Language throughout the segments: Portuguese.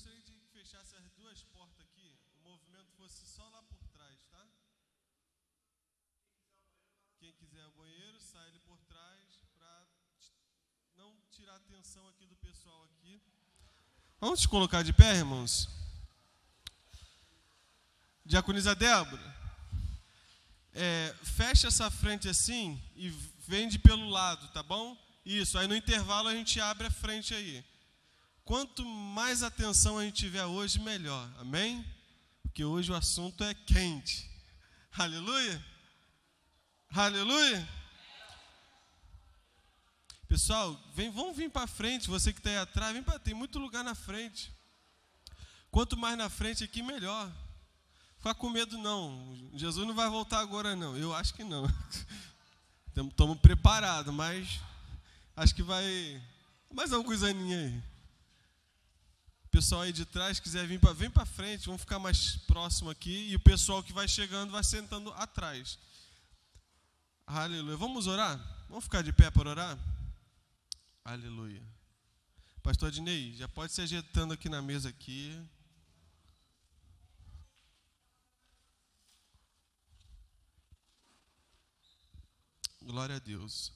gostaria de que fechasse as duas portas aqui, o movimento fosse só lá por trás, tá? Quem quiser o banheiro, sai ali por trás para não tirar a atenção aqui do pessoal aqui. Vamos te colocar de pé, irmãos? Diaconisa Débora, fecha essa frente assim e vende pelo lado, tá bom? Isso, aí no intervalo a gente abre a frente aí. Quanto mais atenção a gente tiver hoje, melhor, amém? Porque hoje o assunto é quente. Aleluia? Aleluia? Pessoal, vamos vir para frente, você que está aí atrás, vem para, tem muito lugar na frente. Quanto mais na frente aqui, melhor. Fica com medo não, Jesus não vai voltar agora não, eu acho que não. Estamos preparados, mas acho que vai, mais alguma coisinha aí. Pessoal aí de trás, quiser vir vem para frente, vamos ficar mais próximo aqui, e o pessoal que vai chegando vai sentando atrás. Aleluia. Vamos orar? Vamos ficar de pé para orar? Aleluia. Pastor Adnei, já pode se ajeitando aqui na mesa aqui. Glória a Deus.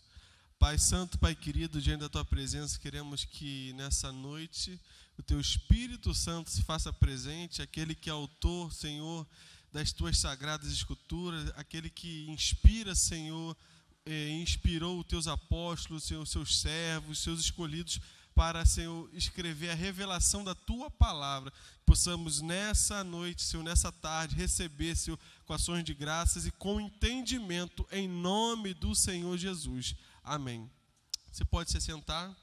Pai Santo, Pai querido, diante da Tua presença, queremos que nessa noite o Teu Espírito Santo se faça presente, aquele que é autor, Senhor, das Tuas sagradas escrituras, aquele que inspira, Senhor, inspirou os Teus apóstolos, Senhor, os Seus servos, os Seus escolhidos, para, Senhor, escrever a revelação da Tua palavra. Possamos nessa noite, Senhor, nessa tarde, receber, Senhor, com ações de graças e com entendimento, em nome do Senhor Jesus. Amém. Você pode se sentar.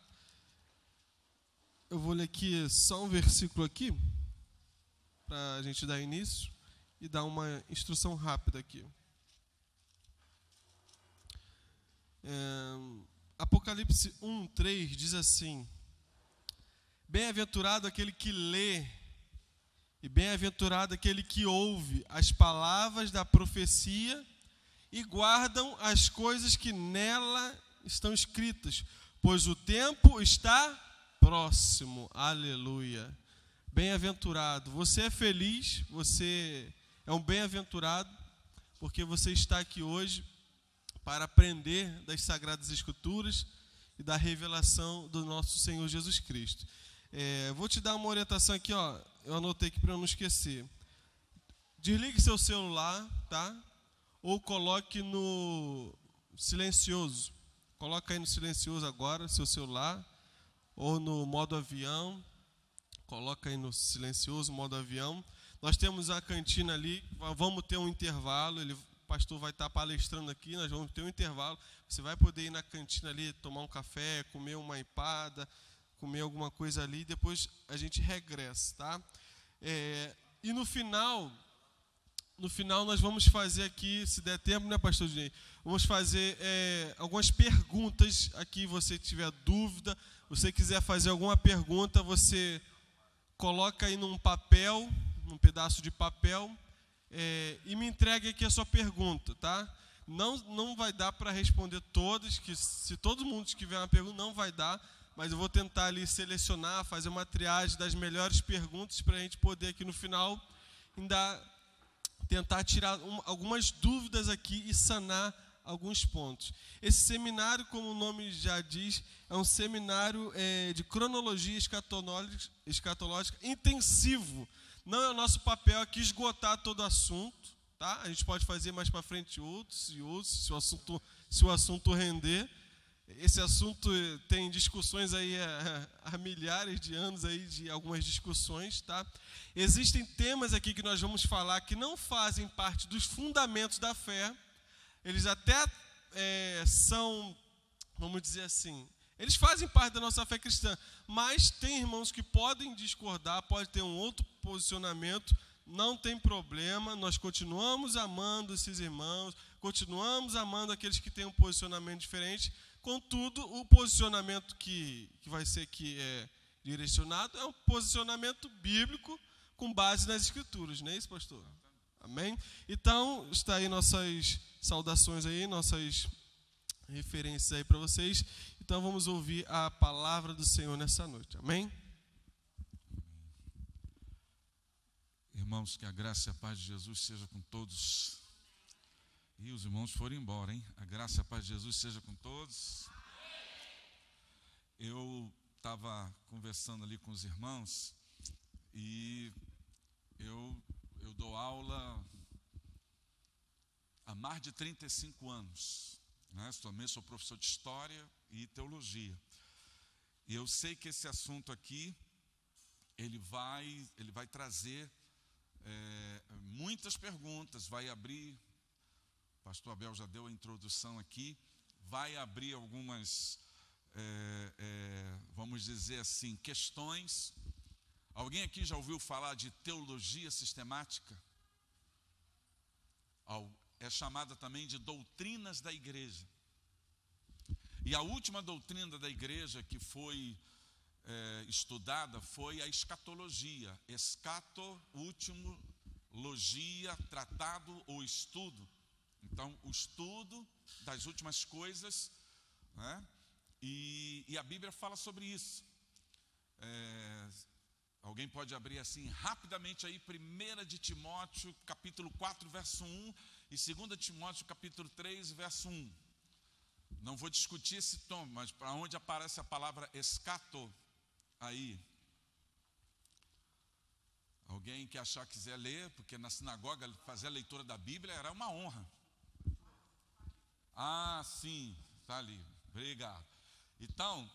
Eu vou ler aqui só um versículo aqui, para a gente dar início e dar uma instrução rápida aqui. Apocalipse 1:3 diz assim: bem-aventurado aquele que lê e bem-aventurado aquele que ouve as palavras da profecia e guardam as coisas que nela estão escritas, pois o tempo está próximo. Aleluia. Bem-aventurado. Você é feliz, você é um bem-aventurado, porque você está aqui hoje para aprender das Sagradas Escrituras e da revelação do nosso Senhor Jesus Cristo. Vou te dar uma orientação aqui, ó. Eu anotei aqui para eu não esquecer. Desligue seu celular, tá? Ou coloque no silencioso. Coloca aí no silencioso agora, seu celular. Ou no modo avião. Coloca aí no silencioso, modo avião. Nós temos a cantina ali. Vamos ter um intervalo. O pastor vai estar palestrando aqui. Nós vamos ter um intervalo. Você vai poder ir na cantina ali, tomar um café, comer uma empada, comer alguma coisa ali. Depois a gente regressa, tá? E no final nós vamos fazer aqui, se der tempo, né, pastor Dinei? Vamos fazer algumas perguntas aqui, você tiver dúvida, você quiser fazer alguma pergunta, você coloca aí num papel, num pedaço de papel, e me entregue aqui a sua pergunta, tá? Não vai dar para responder todas, que se todo mundo tiver uma pergunta, não vai dar, mas eu vou tentar ali selecionar, fazer uma triagem das melhores perguntas para a gente poder aqui no final ainda tentar tirar algumas dúvidas aqui e sanar alguns pontos. Esse seminário, como o nome já diz, é um seminário de cronologia escatológica intensivo. Não é o nosso papel aqui esgotar todo o assunto, tá? A gente pode fazer mais para frente outros e outros, se o assunto render. Esse assunto tem discussões aí há milhares de anos aí, de algumas discussões, tá? Existem temas aqui que nós vamos falar que não fazem parte dos fundamentos da fé. Eles até são, vamos dizer assim, eles fazem parte da nossa fé cristã, mas tem irmãos que podem discordar, pode ter um outro posicionamento, não tem problema, nós continuamos amando esses irmãos, continuamos amando aqueles que têm um posicionamento diferente. Contudo, o posicionamento que vai ser aqui direcionado é um posicionamento bíblico com base nas Escrituras, não é isso, pastor? Amém? Então, está aí nossas saudações aí, nossas referências aí para vocês. Então, vamos ouvir a palavra do Senhor nessa noite. Amém? Irmãos, que a graça e a paz de Jesus seja com todos. E os irmãos foram embora, hein? A graça e a paz de Jesus seja com todos. Eu estava conversando ali com os irmãos e eu dou aula há mais de 35 anos, né? Também sou professor de História e Teologia. E eu sei que esse assunto aqui, ele vai trazer muitas perguntas, vai abrir, o pastor Abel já deu a introdução aqui, vai abrir algumas, vamos dizer assim, questões. Alguém aqui já ouviu falar de teologia sistemática? É chamada também de doutrinas da igreja. E a última doutrina da igreja que foi estudada foi a escatologia. Escato, último, logia, tratado ou estudo. Então, o estudo das últimas coisas, né? E a Bíblia fala sobre isso. Alguém pode abrir assim rapidamente aí 1 de Timóteo, capítulo 4, verso 1, e 2 Timóteo, capítulo 3, verso 1. Não vou discutir esse tom, mas para onde aparece a palavra escato aí? Alguém que achar que quiser ler, porque na sinagoga fazer a leitura da Bíblia era uma honra. Ah, sim, está ali, obrigado. Então,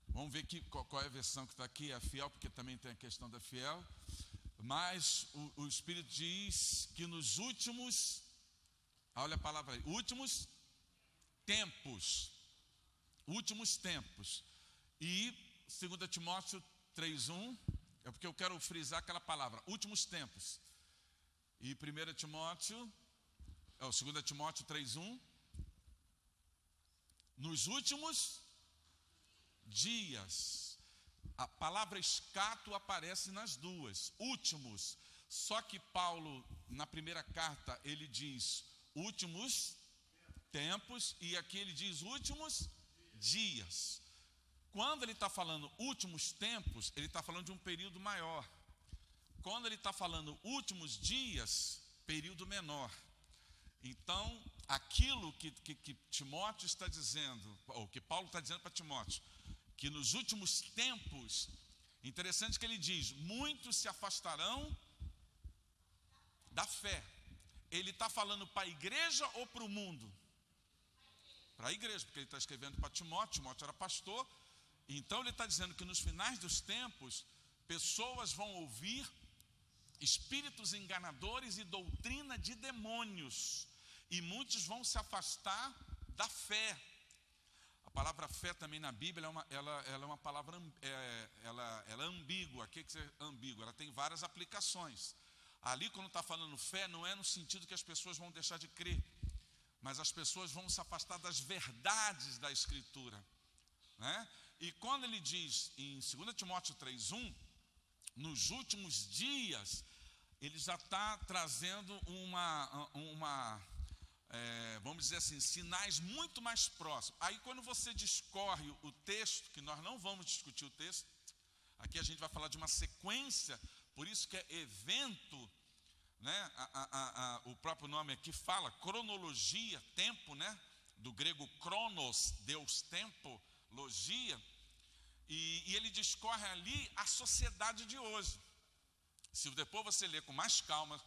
vamos ver aqui qual é a versão que está aqui, a fiel, porque também tem a questão da fiel. Mas o Espírito diz que nos últimos, olha a palavra aí, últimos tempos. E 2 Timóteo 3:1, é porque eu quero frisar aquela palavra, últimos tempos. E 2 Timóteo 3:1, nos últimos dias. A palavra escato aparece nas duas, últimos. Só que Paulo, na primeira carta, ele diz últimos tempos, e aqui ele diz últimos dias. Quando ele está falando últimos tempos, ele está falando de um período maior. Quando ele está falando últimos dias, período menor. Então, aquilo que Timóteo está dizendo, ou que Paulo está dizendo para Timóteo, que nos últimos tempos, interessante que ele diz, muitos se afastarão da fé. Ele está falando para a igreja ou para o mundo? Para a igreja, porque ele está escrevendo para Timóteo. Timóteo era pastor. Então ele está dizendo que nos finais dos tempos, pessoas vão ouvir espíritos enganadores e doutrina de demônios, e muitos vão se afastar da fé. A palavra fé também na Bíblia ela é uma palavra ela é ambígua. O que é ambígua? Ela tem várias aplicações. Ali, quando está falando fé, não é no sentido que as pessoas vão deixar de crer, mas as pessoas vão se afastar das verdades da Escritura, né? E quando ele diz em 2 Timóteo 3:1, nos últimos dias, ele já está trazendo vamos dizer assim, sinais muito mais próximos. Aí quando você discorre o texto, que nós não vamos discutir o texto, aqui a gente vai falar de uma sequência, por isso que é evento, né? O próprio nome aqui fala, cronologia, tempo, né? Do grego cronos, Deus, tempo, logia, e ele discorre ali a sociedade de hoje. Se depois você ler com mais calma,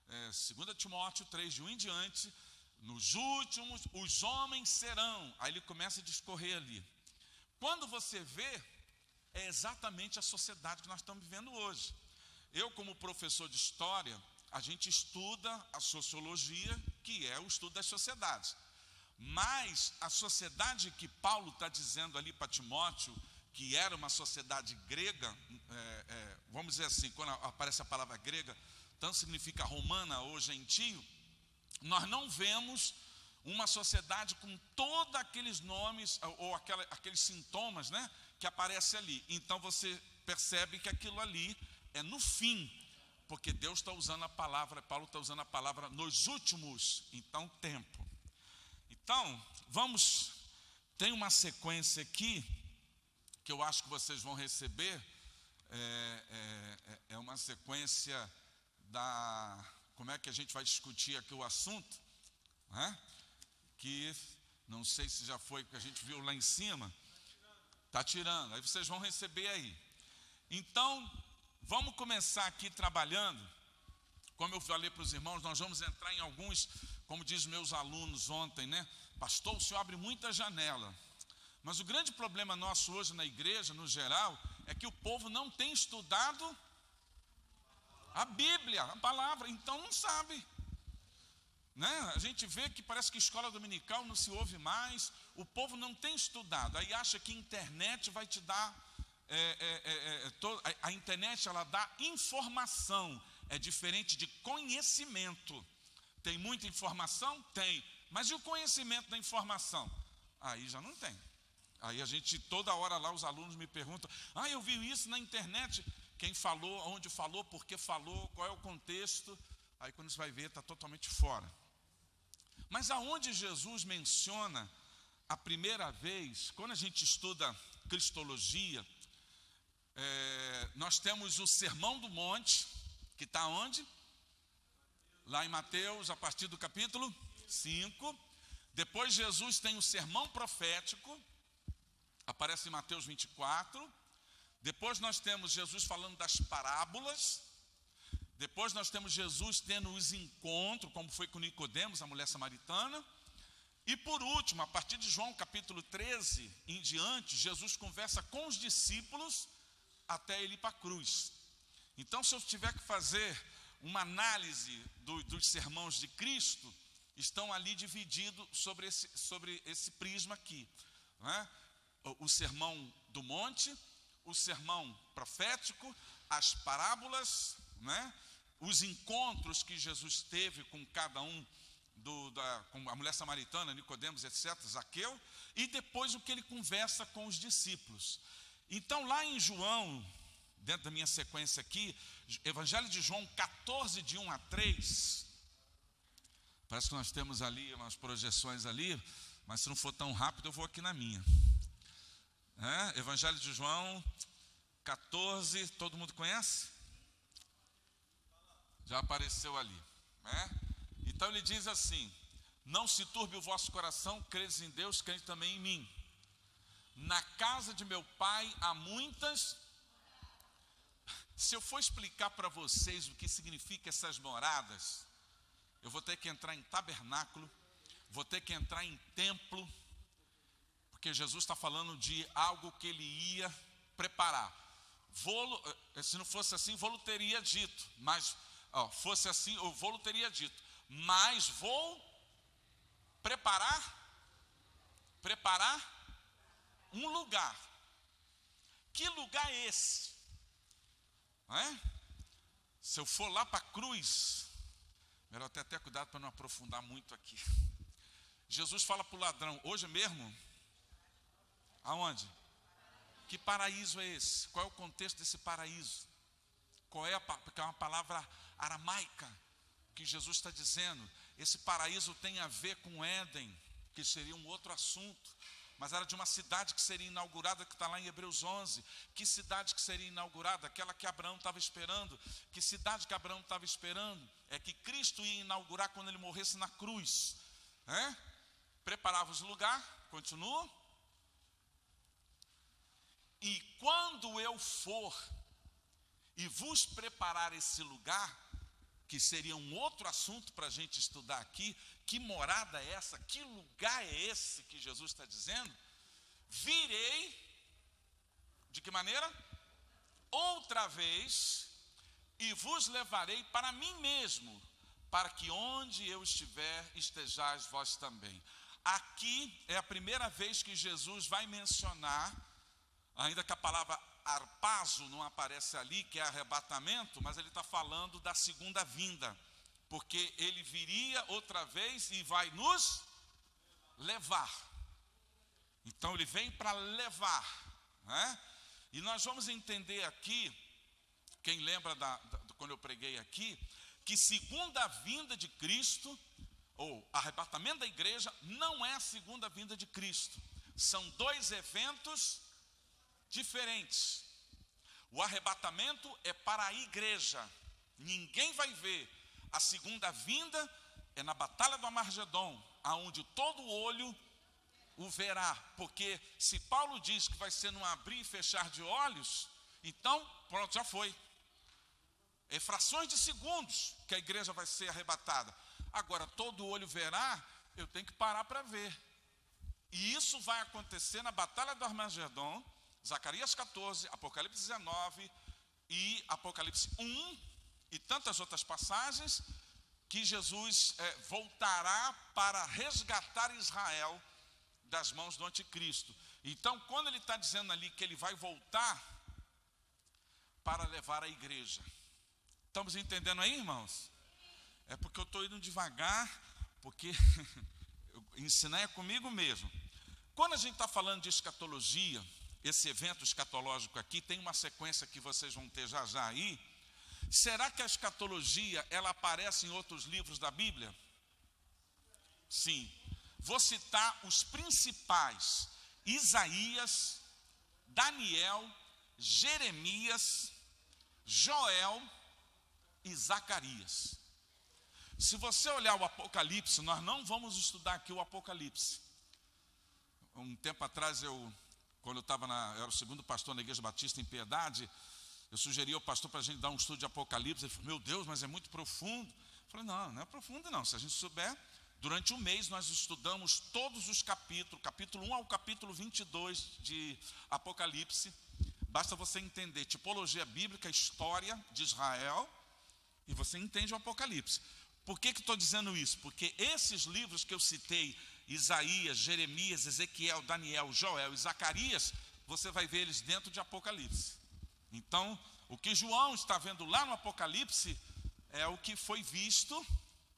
2 Timóteo 3, de 1 em diante, nos últimos, os homens serão. Aí ele começa a discorrer ali. Quando você vê, é exatamente a sociedade que nós estamos vivendo hoje. Eu, como professor de história, a gente estuda a sociologia, que é o estudo das sociedades. Mas a sociedade que Paulo está dizendo ali para Timóteo, que era uma sociedade grega, vamos dizer assim, quando aparece a palavra grega, tanto significa romana ou gentio, nós não vemos uma sociedade com todos aqueles nomes ou aqueles sintomas, né, que aparecem ali. Então você percebe que aquilo ali é no fim, porque Deus está usando a palavra, Paulo está usando a palavra nos últimos, então tempo. Então, tem uma sequência aqui, que eu acho que vocês vão receber, é uma sequência como é que a gente vai discutir aqui o assunto, né? Que não sei se já foi, que a gente viu lá em cima. Está tirando, aí vocês vão receber aí. Então, vamos começar aqui trabalhando. Como eu falei para os irmãos, nós vamos entrar em alguns, como diz meus alunos ontem, né? Pastor, o senhor abre muita janela. Mas o grande problema nosso hoje na igreja, no geral, é que o povo não tem estudado a Bíblia, a palavra, então não sabe. Né? A gente vê que parece que escola dominical não se ouve mais, o povo não tem estudado, aí acha que a internet vai te dar, a internet ela dá informação, é diferente de conhecimento. Tem muita informação? Tem, mas e o conhecimento da informação? Aí já não tem. Aí a gente, toda hora lá os alunos me perguntam, eu vi isso na internet, quem falou, onde falou, por que falou, qual é o contexto, aí quando você vai ver está totalmente fora. Mas aonde Jesus menciona a primeira vez, quando a gente estuda cristologia, nós temos o Sermão do Monte, que está onde? Lá em Mateus, a partir do capítulo 5. Depois Jesus tem o sermão profético, aparece em Mateus 24. Depois nós temos Jesus falando das parábolas. Depois nós temos Jesus tendo os encontros, como foi com Nicodemos, a mulher samaritana. E por último, a partir de João capítulo 13 em diante, Jesus conversa com os discípulos até ele ir para a cruz. Então, se eu tiver que fazer uma análise dos sermões de Cristo, estão ali divididos sobre esse prisma aqui, né? O sermão do monte, o sermão profético, as parábolas, né? Os encontros que Jesus teve com cada um, com a mulher samaritana, Nicodemos, etc., Zaqueu, e depois o que ele conversa com os discípulos. Então, lá em João, dentro da minha sequência aqui, Evangelho de João 14, de 1 a 3, parece que nós temos ali umas projeções ali, mas se não for tão rápido, eu vou aqui na minha. Evangelho de João 14, todo mundo conhece? Já apareceu ali, né? Então ele diz assim: não se turbe o vosso coração, credes em Deus, crede também em mim. Na casa de meu pai há muitas. Se eu for explicar para vocês o que significa essas moradas, eu vou ter que entrar em tabernáculo, vou ter que entrar em templo, porque Jesus está falando de algo que ele ia preparar. Se não fosse assim, vou teria dito, mas fosse assim, eu vou teria dito, mas vou preparar um lugar. Que lugar é esse? Se eu for lá para a cruz, melhor ter até cuidado para não aprofundar muito aqui. Jesus fala para o ladrão, hoje mesmo, aonde? Que paraíso é esse? Qual é o contexto desse paraíso? Porque é uma palavra aramaica que Jesus está dizendo. Esse paraíso tem a ver com Éden, que seria um outro assunto, mas era de uma cidade que seria inaugurada, que está lá em Hebreus 11. Que cidade que seria inaugurada? Aquela que Abraão estava esperando. Que cidade que Abraão estava esperando? É que Cristo ia inaugurar quando ele morresse na cruz. Preparava os lugar, continua. E quando eu for e vos preparar esse lugar, que seria um outro assunto para a gente estudar aqui, que morada é essa? Que lugar é esse que Jesus está dizendo? Virei, de que maneira? Outra vez, e vos levarei para mim mesmo, para que onde eu estiver, estejais vós também. Aqui é a primeira vez que Jesus vai mencionar, ainda que a palavra arpazo não aparece ali, que é arrebatamento, mas ele está falando da segunda vinda, porque ele viria outra vez e vai nos levar. Então ele vem para levar, né? E nós vamos entender aqui, quem lembra quando eu preguei aqui, que segunda vinda de Cristo, ou arrebatamento da igreja, não é a segunda vinda de Cristo. São dois eventos diferentes. O arrebatamento é para a igreja, ninguém vai ver a segunda vinda, é na batalha do Armagedon, aonde todo olho o verá. Porque se Paulo diz que vai ser num abrir e fechar de olhos, então pronto, já foi. É frações de segundos que a igreja vai ser arrebatada. Agora, todo olho verá, eu tenho que parar para ver. E isso vai acontecer na batalha do Armagedon, Zacarias 14, Apocalipse 19 e Apocalipse 1 e tantas outras passagens, que Jesus voltará para resgatar Israel das mãos do anticristo. Então, quando ele está dizendo ali que ele vai voltar para levar a igreja, estamos entendendo aí, irmãos? É porque eu estou indo devagar, porque ensinar é comigo mesmo. Quando a gente está falando de escatologia, esse evento escatológico aqui tem uma sequência que vocês vão ter já já aí. Será que a escatologia, ela aparece em outros livros da Bíblia? Sim. Vou citar os principais: Isaías, Daniel, Jeremias, Joel e Zacarias. Se você olhar o Apocalipse, nós não vamos estudar aqui o Apocalipse. Um tempo atrás, quando eu era o segundo pastor na Igreja Batista em Piedade, eu sugeri ao pastor para a gente dar um estudo de Apocalipse. Ele falou: meu Deus, mas é muito profundo. Eu falei: não é profundo não. Se a gente souber, durante um mês nós estudamos todos os capítulos, capítulo 1 ao capítulo 22 de Apocalipse. Basta você entender tipologia bíblica, história de Israel, e você entende o Apocalipse. Por que estou dizendo isso? Porque esses livros que eu citei, Isaías, Jeremias, Ezequiel, Daniel, Joel e Zacarias, você vai ver eles dentro de Apocalipse. Então, o que João está vendo lá no Apocalipse é o que foi visto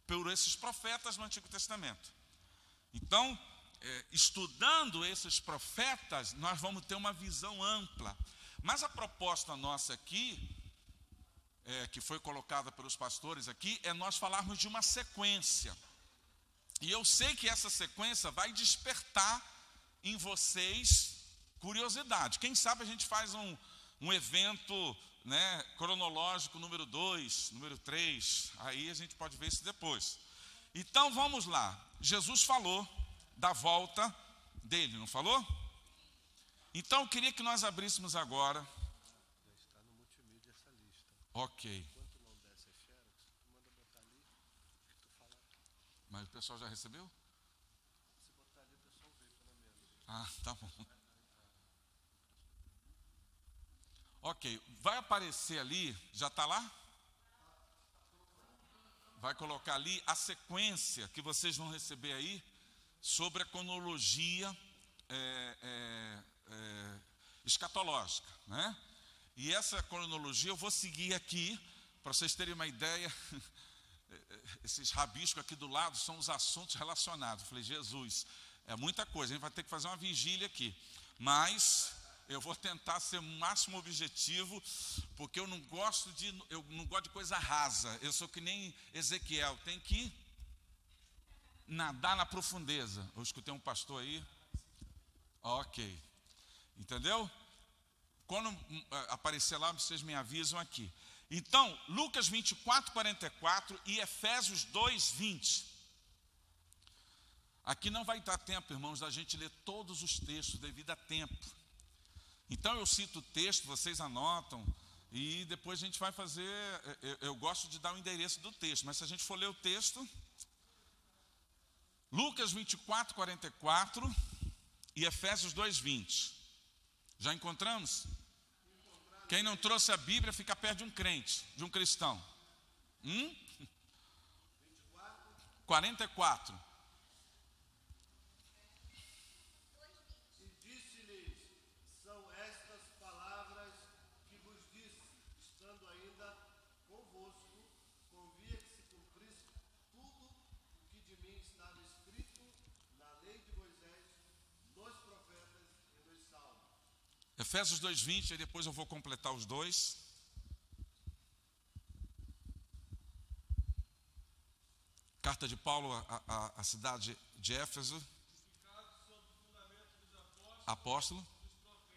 por esses profetas no Antigo Testamento. Então, estudando esses profetas, nós vamos ter uma visão ampla. Mas a proposta nossa aqui, que foi colocada pelos pastores aqui, é nós falarmos de uma sequência. E eu sei que essa sequência vai despertar em vocês curiosidade. Quem sabe a gente faz um evento, né, cronológico número 2, número 3, aí a gente pode ver isso depois. Então vamos lá. Jesus falou da volta dele, não falou? Então eu queria que nós abríssemos agora. Já está no multimídia essa lista. Ok. Enquanto não desce a xerox, tu manda botar ali o que tu fala. Mas o pessoal já recebeu? Se botar ali, o pessoal vê pelo menos. Ah, tá bom. Ok, vai aparecer ali, já está lá? Vai colocar ali a sequência que vocês vão receber aí sobre a cronologia escatológica, né? E essa cronologia eu vou seguir aqui, para vocês terem uma ideia. Esses rabiscos aqui do lado são os assuntos relacionados. Eu falei: Jesus, é muita coisa, a gente vai ter que fazer uma vigília aqui. Mas eu vou tentar ser o máximo objetivo, porque eu não gosto de coisa rasa. Eu sou que nem Ezequiel, tem que nadar na profundeza. Eu escutei um pastor aí. Ok. Entendeu? Quando aparecer lá, vocês me avisam aqui. Então, Lucas 24, 44 e Efésios 2, 20. Aqui não vai dar tempo, irmãos, da gente ler todos os textos devido a tempo. Então eu cito o texto, vocês anotam, e depois a gente vai fazer. Eu gosto de dar o endereço do texto, mas se a gente for ler o texto, Lucas 24, 44 e Efésios 2, 20. Já encontramos? Quem não trouxe a Bíblia fica perto de um crente, de um cristão. 44. Efésios 2:20, e depois eu vou completar os dois. Carta de Paulo à cidade de Éfeso. Apóstolo,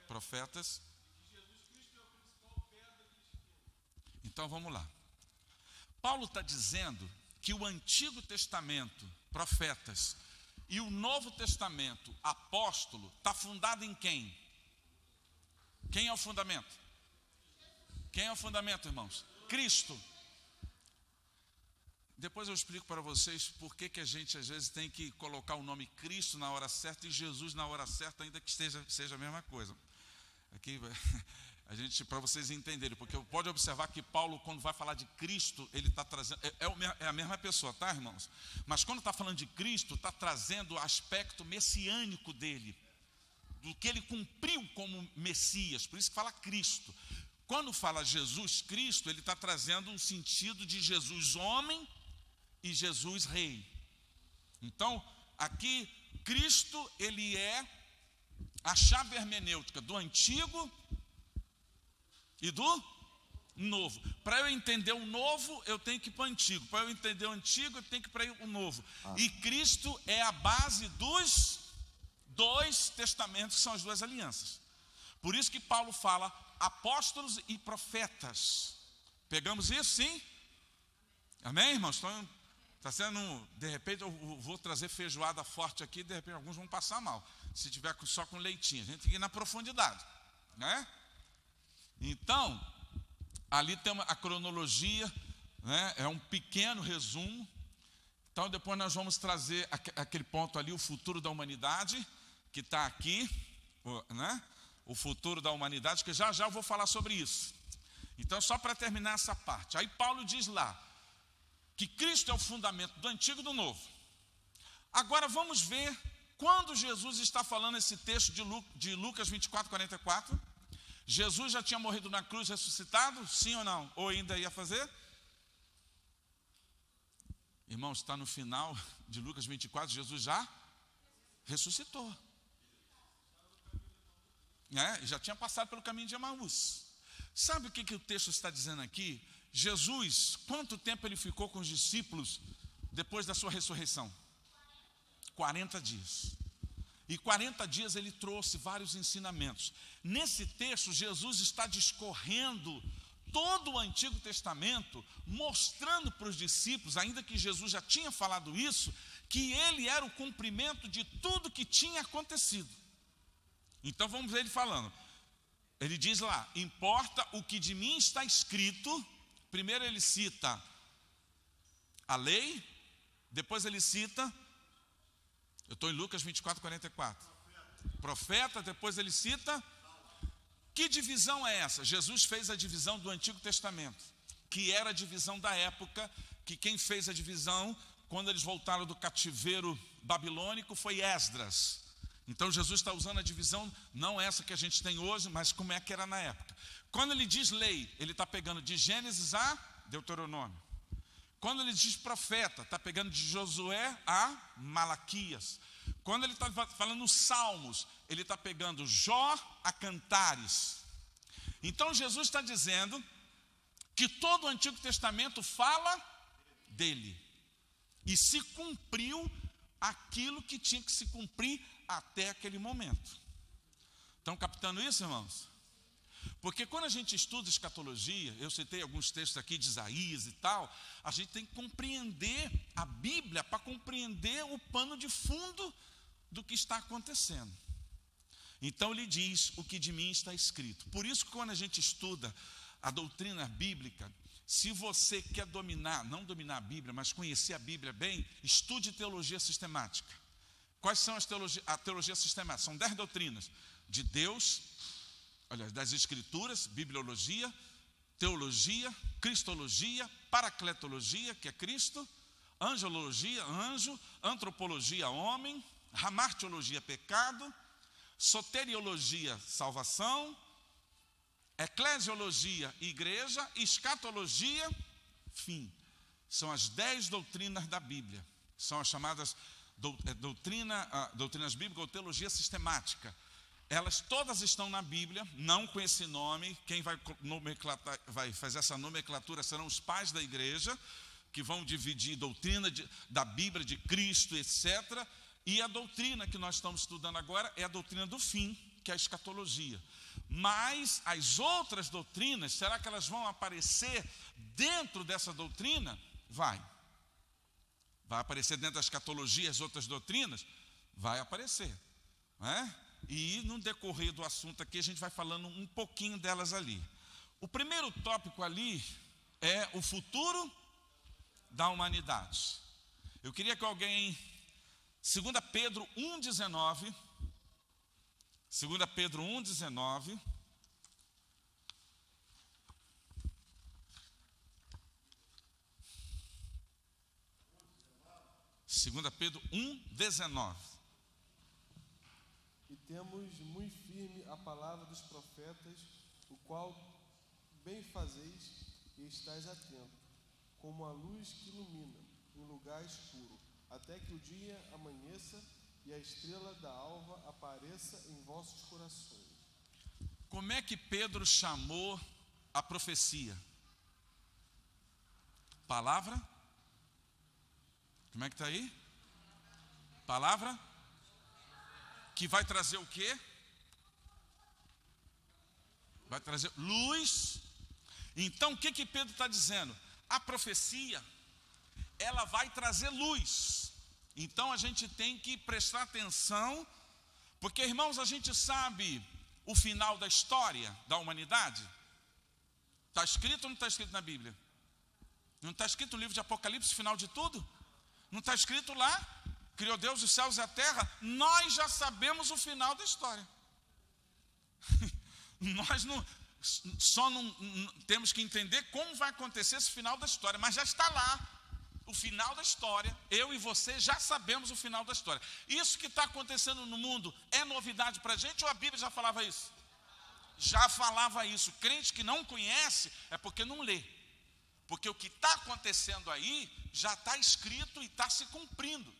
profetas. Então vamos lá. Paulo está dizendo que o Antigo Testamento, profetas, e o Novo Testamento, apóstolo, está fundado em quem? Quem é o fundamento? Quem é o fundamento, irmãos? Cristo. Depois eu explico para vocês por que a gente às vezes tem que colocar o nome Cristo na hora certa e Jesus na hora certa, ainda que seja a mesma coisa. Aqui, para vocês entenderem, porque pode observar que Paulo, quando vai falar de Cristo, ele está trazendo, é a mesma pessoa, tá, irmãos? Mas quando está falando de Cristo, está trazendo o aspecto messiânico dele, do que ele cumpriu como Messias, por isso que fala Cristo. Quando fala Jesus Cristo, ele está trazendo um sentido de Jesus homem e Jesus rei. Então, aqui, Cristo, ele é a chave hermenêutica do Antigo e do Novo. Para eu entender o Novo, eu tenho que ir para o Antigo. Para eu entender o Antigo, eu tenho que ir para o Novo. E Cristo é a base dos dois testamentos, que são as duas alianças. Por isso que Paulo fala apóstolos e profetas. Pegamos isso, sim? Amém, irmãos? Então, está sendo, de repente, eu vou trazer feijoada forte aqui, de repente alguns vão passar mal. Se tiver só com leitinho, a gente tem que ir na profundidade, né? Então, ali tem a cronologia, né? É um pequeno resumo. Então, depois nós vamos trazer aquele ponto ali, o futuro da humanidade, que está aqui, né? O futuro da humanidade, que já eu vou falar sobre isso. Então, só para terminar essa parte. Aí Paulo diz lá que Cristo é o fundamento do Antigo e do Novo. Agora vamos ver quando Jesus está falando esse texto de Lucas 24, 44. Jesus já tinha morrido na cruz, ressuscitado? Sim ou não? Ou ainda ia fazer? Irmãos, está no final de Lucas 24, Jesus já ressuscitou. Já tinha passado pelo caminho de Emaús. Sabe o que o texto está dizendo aqui? Jesus, quanto tempo ele ficou com os discípulos depois da sua ressurreição? 40 dias. E 40 dias ele trouxe vários ensinamentos. Nesse texto, Jesus está discorrendo todo o Antigo Testamento, mostrando para os discípulos, ainda que Jesus já tinha falado isso, que ele era o cumprimento de tudo que tinha acontecido. Então vamos ver ele falando. Ele diz lá, importa o que de mim está escrito. Primeiro ele cita a lei, depois ele cita, eu estou em Lucas 24, 44. Profeta, depois ele cita, que divisão é essa? Jesus fez a divisão do Antigo Testamento, que era a divisão da época, que quem fez a divisão, quando eles voltaram do cativeiro babilônico, foi Esdras. Então Jesus está usando a divisão, não essa que a gente tem hoje, mas como é que era na época. Quando ele diz lei, ele está pegando de Gênesis a Deuteronômio. Quando ele diz profeta, está pegando de Josué a Malaquias. Quando ele está falando Salmos, ele está pegando Jó a Cantares. Então Jesus está dizendo que todo o Antigo Testamento fala dele. E se cumpriu aquilo que tinha que se cumprir até aquele momento. Estão captando isso, irmãos? Porque quando a gente estuda escatologia, eu citei alguns textos aqui de Isaías e tal, a gente tem que compreender a Bíblia para compreender o pano de fundo do que está acontecendo. Então ele diz, o que de mim está escrito. Por isso que quando a gente estuda a doutrina bíblica, se você quer dominar, não dominar a Bíblia, mas conhecer a Bíblia bem, estude teologia sistemática. Quais são a teologia sistemática? São 10 doutrinas de Deus, olha, das Escrituras, bibliologia, teologia, cristologia, paracletologia, que é Cristo, angelologia, anjo, antropologia, homem, hamartiologia, pecado, soteriologia, salvação, eclesiologia, igreja, escatologia, fim. São as 10 doutrinas da Bíblia. São as chamadas doutrinas bíblicas ou teologia sistemática. Elas todas estão na Bíblia, não com esse nome. Quem vai fazer essa nomenclatura serão os pais da igreja, que vão dividir doutrina da Bíblia, de Cristo, etc. E a doutrina que nós estamos estudando agora é a doutrina do fim, que é a escatologia. Mas as outras doutrinas, será que elas vão aparecer dentro dessa doutrina? Vai aparecer dentro da escatologia as outras doutrinas? Vai aparecer, né? E no decorrer do assunto aqui a gente vai falando um pouquinho delas ali. O primeiro tópico ali é o futuro da humanidade. Eu queria que alguém, 2 Pedro 1,19, 2 Pedro 1,19, Segunda Pedro 1,19. E temos muito firme a palavra dos profetas, o qual bem fazeis e estáis atento, como a luz que ilumina em lugar escuro, até que o dia amanheça e a estrela da alva apareça em vossos corações. Como é que Pedro chamou a profecia? Palavra? Como é que está aí? Palavra? Que vai trazer o quê? Vai trazer luz. Então, o que Pedro está dizendo? A profecia, ela vai trazer luz. Então, a gente tem que prestar atenção, porque, irmãos, a gente sabe o final da história da humanidade. Está escrito ou não está escrito na Bíblia? Não está escrito no livro de Apocalipse, o final de tudo? Não está escrito lá? Criou Deus os céus e a terra. Nós já sabemos o final da história. Nós não temos que entender como vai acontecer esse final da história, mas já está lá o final da história. Eu e você já sabemos o final da história. Isso que está acontecendo no mundo é novidade para a gente ou a Bíblia já falava isso? Já falava isso. Crente que não conhece é porque não lê. Porque o que está acontecendo aí já está escrito e está se cumprindo.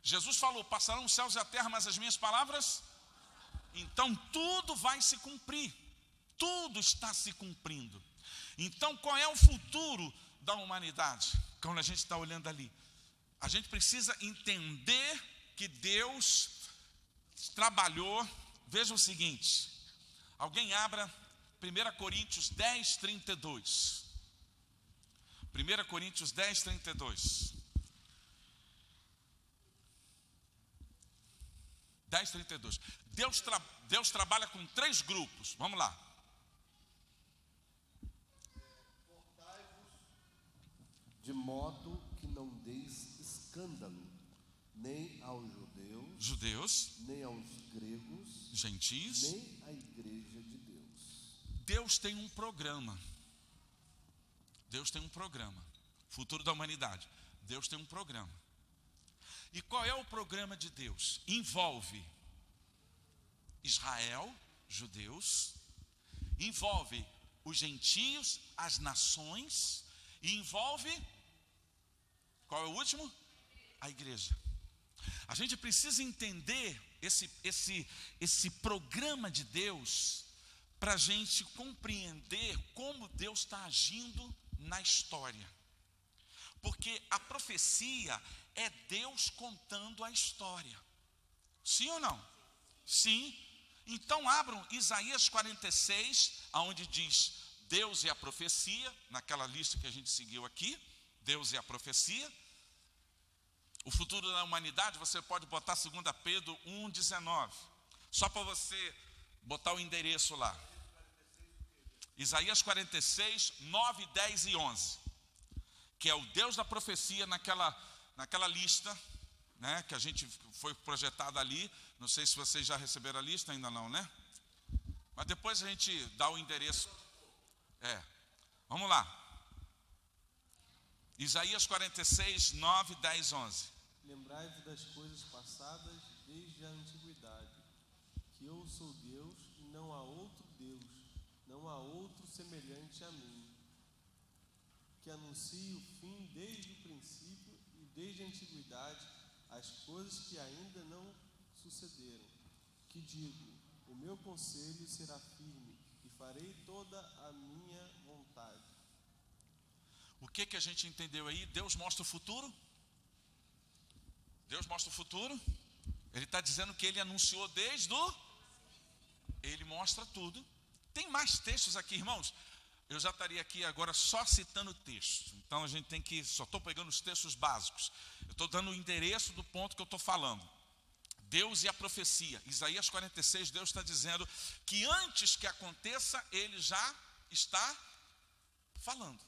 Jesus falou: passarão os céus e a terra, mas as minhas palavras. Então tudo vai se cumprir. Tudo está se cumprindo. Então qual é o futuro da humanidade? Quando a gente está olhando ali, a gente precisa entender que Deus trabalhou. Veja o seguinte, alguém abra 1 Coríntios 10, 32. 1 Coríntios 10, 32. 10, 32. Deus trabalha com 3 grupos. Vamos lá. Portai-vos de modo que não deis escândalo, nem aos judeus, nem aos gregos, gentios, nem à igreja de Deus. Deus tem um programa. Deus tem um programa. Futuro da humanidade. Deus tem um programa. E qual é o programa de Deus? Envolve Israel, judeus, envolve os gentios, as nações, e envolve, qual é o último? A igreja. A gente precisa entender esse programa de Deus para a gente compreender como Deus está agindo na história. Porque a profecia é Deus contando a história. Sim ou não? Sim. Então abram Isaías 46, onde diz Deus e a profecia, naquela lista que a gente seguiu aqui, Deus e a profecia. O futuro da humanidade, você pode botar 2 Pedro 1,19. Só para você botar o endereço lá. Isaías 46, 9, 10 e 11. Que é o Deus da profecia naquela lista, né, que a gente foi projetado ali. Não sei se vocês já receberam a lista, ainda não, né? Mas depois a gente dá o endereço. Vamos lá. Isaías 46, 9, 10, 11. Lembrai-vos das coisas passadas desde a antiguidade, que eu sou Deus e não há outro Deus, não há outro semelhante a mim, que anuncio o fim desde o princípio e desde a antiguidade as coisas que ainda não sucederam, que digo, o meu conselho será firme e farei toda a minha vontade. O que a gente entendeu aí? Deus mostra o futuro? Deus mostra o futuro? Ele está dizendo que ele anunciou desde o... ele mostra tudo. Tem mais textos aqui, irmãos. Eu já estaria aqui agora só citando texto. Então a gente tem que, só estou pegando os textos básicos. Eu estou dando o endereço do ponto que eu estou falando. Deus e a profecia. Isaías 46, Deus está dizendo que antes que aconteça, ele já está falando.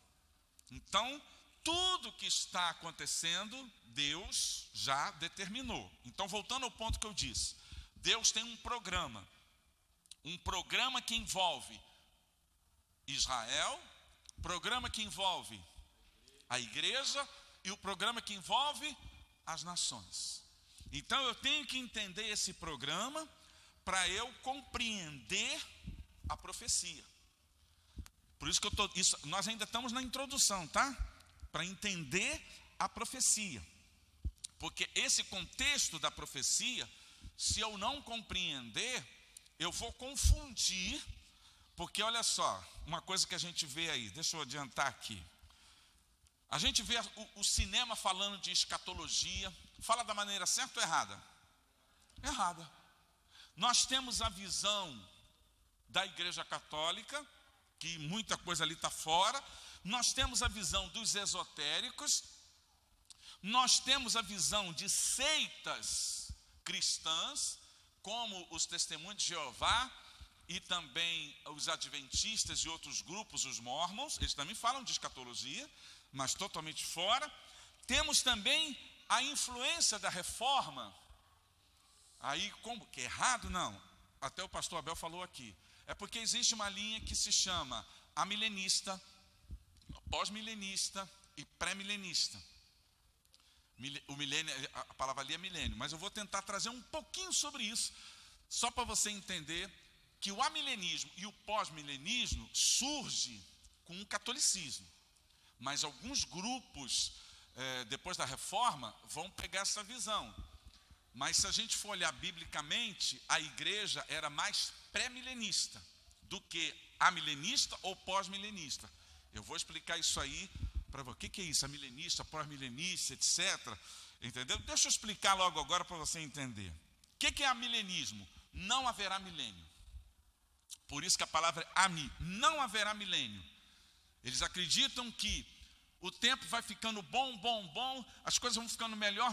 Então, tudo que está acontecendo, Deus já determinou. Então, voltando ao ponto que eu disse, Deus tem um programa que envolve Israel, programa que envolve a igreja e o programa que envolve as nações. Então eu tenho que entender esse programa para eu compreender a profecia. Por isso que nós ainda estamos na introdução, tá? Para entender a profecia. Porque esse contexto da profecia, se eu não compreender, eu vou confundir. Porque olha só, uma coisa que a gente vê aí, deixa eu adiantar aqui. A gente vê o cinema falando de escatologia, fala da maneira certa ou errada? Errada. Nós temos a visão da Igreja Católica, que muita coisa ali está fora. Nós temos a visão dos esotéricos. Nós temos a visão de seitas cristãs, como os Testemunhos de Jeová, e também os adventistas e outros grupos, os mormons, eles também falam de escatologia, mas totalmente fora. Temos também a influência da reforma. Aí, como que errado? Não. Até o pastor Abel falou aqui. É porque existe uma linha que se chama amilenista, pós-milenista e pré-milenista. O milênio, a palavra ali é milênio, mas eu vou tentar trazer um pouquinho sobre isso, só para você entender que o amilenismo e o pós-milenismo surge com o catolicismo. Mas alguns grupos, depois da reforma, vão pegar essa visão. Mas se a gente for olhar biblicamente, a igreja era mais pré-milenista do que amilenista ou pós-milenista. Eu vou explicar isso aí para você. O que é isso? Amilenista, pós-milenista, etc. Entendeu? Deixa eu explicar logo agora para você entender. O que é amilenismo? Não haverá milênio. Por isso que a palavra é ami, não haverá milênio. Eles acreditam que o tempo vai ficando bom, as coisas vão ficando melhor,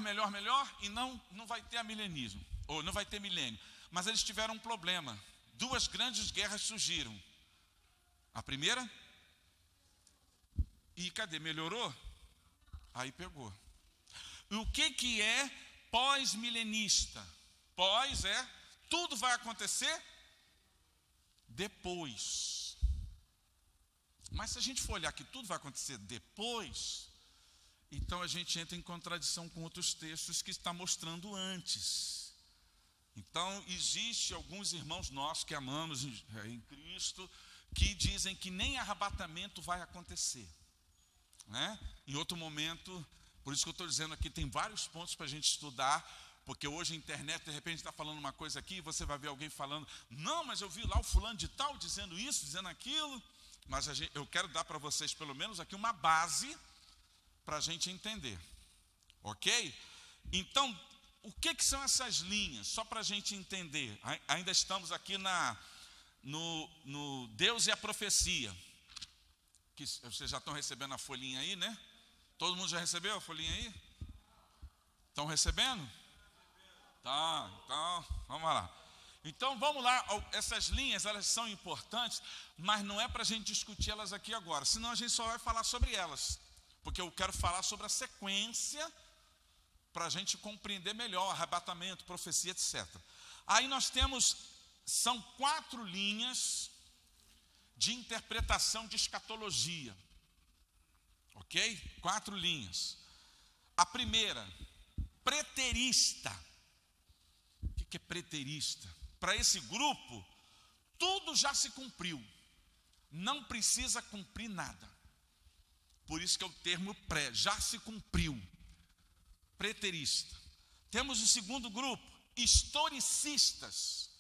e não vai ter milenismo, ou não vai ter milênio. Mas eles tiveram um problema. 2 grandes guerras surgiram. A primeira, e cadê? Melhorou? Aí pegou. E o que é pós-milenista? Pós é, tudo vai acontecer depois. Mas se a gente for olhar que tudo vai acontecer depois, então a gente entra em contradição com outros textos que está mostrando antes. Então existe alguns irmãos nossos que amamos em Cristo, que dizem que nem arrebatamento vai acontecer, né? Em outro momento, por isso que eu estou dizendo aqui, tem vários pontos para a gente estudar. Porque hoje a internet, de repente, está falando uma coisa aqui, e você vai ver alguém falando, não, mas eu vi lá o fulano de tal dizendo isso, dizendo aquilo. Mas eu quero dar para vocês, pelo menos aqui, uma base para a gente entender. Ok? Então, o que são essas linhas? Só para a gente entender. Ainda estamos aqui no Deus e a profecia. Que vocês já estão recebendo a folhinha aí, né? Todo mundo já recebeu a folhinha aí? Estão recebendo? Tá, então, vamos lá. Então, vamos lá. Essas linhas, elas são importantes, mas não é para a gente discutir elas aqui agora. Senão a gente só vai falar sobre elas. Porque eu quero falar sobre a sequência, para a gente compreender melhor, arrebatamento, profecia, etc. Aí nós temos, são 4 linhas de interpretação de escatologia. Ok? 4 linhas. A primeira, preterista. O que é preterista? Para esse grupo, tudo já se cumpriu. Não precisa cumprir nada. Por isso que é o termo pré, já se cumpriu. Preterista. Temos o segundo grupo, historicistas.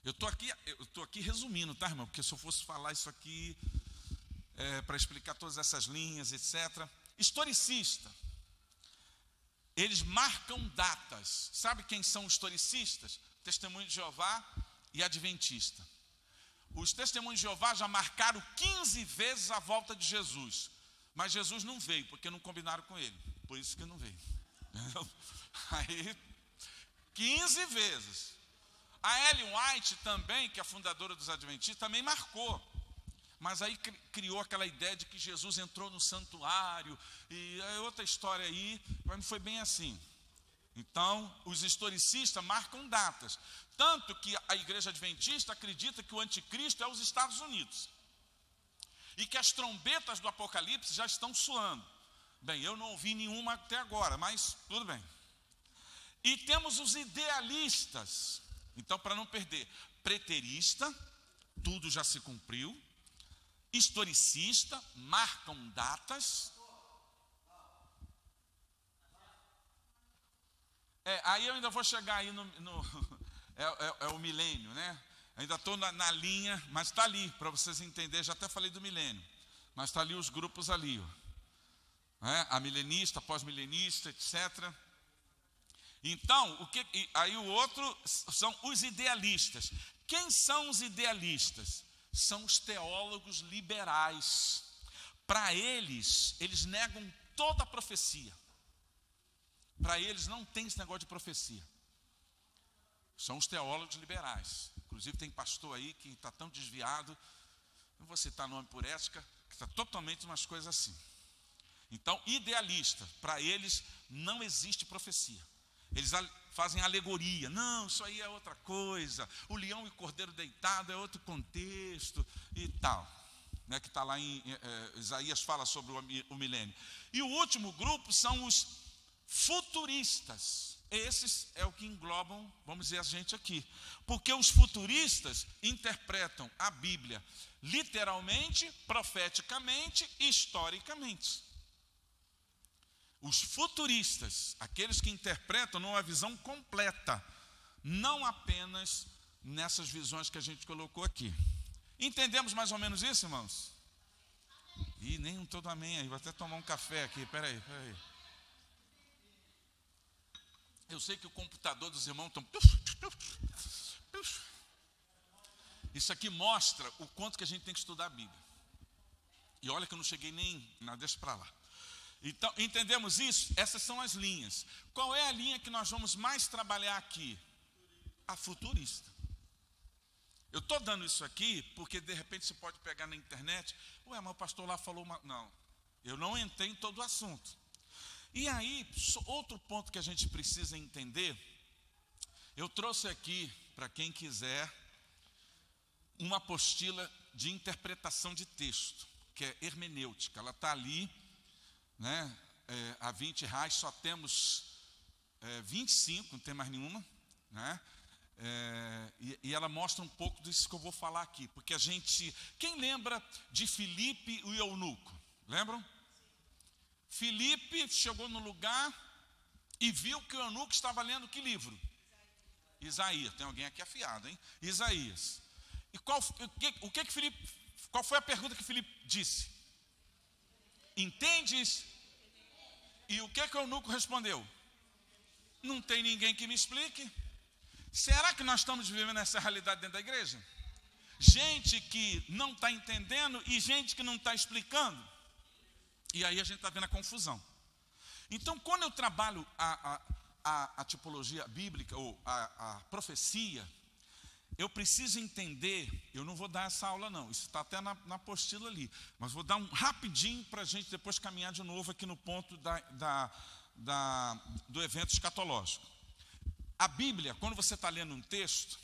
Eu estou aqui resumindo, tá, irmão? Porque se eu fosse falar isso aqui, para explicar todas essas linhas, etc. Historicista. Eles marcam datas. Sabe quem são historicistas? Testemunho de Jeová e adventista. Os testemunhos de Jeová já marcaram 15 vezes a volta de Jesus. Mas Jesus não veio, porque não combinaram com ele. Por isso que não veio. Aí, 15 vezes. A Ellen White também, que é a fundadora dos adventistas, também marcou. Mas aí criou aquela ideia de que Jesus entrou no santuário. E é outra história aí, mas não foi bem assim. Então, os historicistas marcam datas. Tanto que a igreja adventista acredita que o anticristo é os Estados Unidos. E que as trombetas do Apocalipse já estão soando. Bem, eu não ouvi nenhuma até agora, mas tudo bem. E temos os idealistas. Então, para não perder, preterista, tudo já se cumpriu. Historicista, marcam datas. Aí eu ainda vou chegar aí é o milênio, né? Ainda estou na linha, mas está ali, para vocês entenderem, já até falei do milênio. Mas está ali os grupos ali, ó. A milenista, pós-milenista, etc. Então, aí o outro são os idealistas. Quem são os idealistas? São os teólogos liberais. Para eles negam toda a profecia. Para eles não tem esse negócio de profecia. São os teólogos liberais. Inclusive tem pastor aí que está tão desviado, não vou citar nome por ética, que está totalmente umas coisas assim. Então, idealista, para eles não existe profecia. Eles fazem alegoria. Não, isso aí é outra coisa. O leão e o cordeiro deitado é outro contexto e tal. Né, que está lá em Isaías, fala sobre o milênio. E o último grupo são os futuristas. Esses é o que englobam, vamos dizer, a gente aqui. Porque os futuristas interpretam a Bíblia literalmente, profeticamente e historicamente. Os futuristas, aqueles que interpretam numa visão completa, não apenas nessas visões que a gente colocou aqui. Entendemos mais ou menos isso, irmãos? Ih, nem um todo amém aí, vou até tomar um café aqui, peraí. Eu sei que o computador dos irmãos estão... Isso aqui mostra o quanto que a gente tem que estudar a Bíblia. E olha que eu não cheguei nem... Não, deixa para lá. Então, entendemos isso? Essas são as linhas. Qual é a linha que nós vamos mais trabalhar aqui? A futurista. Eu estou dando isso aqui porque de repente você pode pegar na internet. Ué, mas o pastor lá falou uma... Não, eu não entrei em todo o assunto. E aí, outro ponto que a gente precisa entender, eu trouxe aqui, para quem quiser, uma apostila de interpretação de texto, que é hermenêutica. Ela está ali, né, a R$20, só temos 25, não tem mais nenhuma, né? E ela mostra um pouco disso que eu vou falar aqui, porque a gente... Quem lembra de Filipe e o eunuco? Lembram? Filipe chegou no lugar e viu que o eunuco estava lendo que livro? Isaías. Tem alguém aqui afiado, hein? Isaías. E qual foi a pergunta que Filipe disse? Entendes? E o que o eunuco respondeu? Não tem ninguém que me explique. Será que nós estamos vivendo essa realidade dentro da igreja? Gente que não está entendendo e gente que não está explicando. E aí a gente está vendo a confusão. Então, quando eu trabalho a tipologia bíblica, ou a profecia, eu preciso entender, eu não vou dar essa aula não, isso está até na apostila ali, mas vou dar um rapidinho para a gente depois caminhar de novo aqui no ponto do evento escatológico. A Bíblia, quando você está lendo um texto,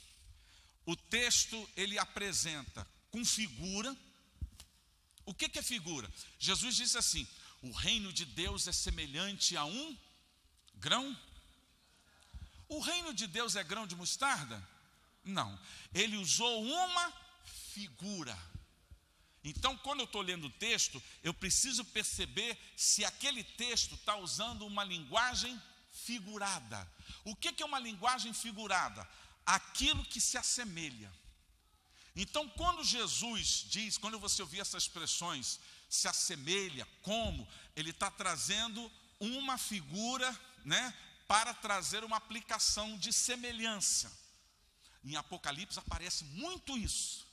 o texto ele apresenta com figura. O que é figura? Jesus disse assim: o reino de Deus é semelhante a um grão. O reino de Deus é grão de mostarda? Não. Ele usou uma figura. Então, quando eu estou lendo o texto, eu preciso perceber se aquele texto está usando uma linguagem figurada. O que é uma linguagem figurada? Aquilo que se assemelha. Então, quando Jesus diz, quando você ouvir essas expressões, se assemelha, como, ele está trazendo uma figura, né, para trazer uma aplicação de semelhança. Em Apocalipse aparece muito isso.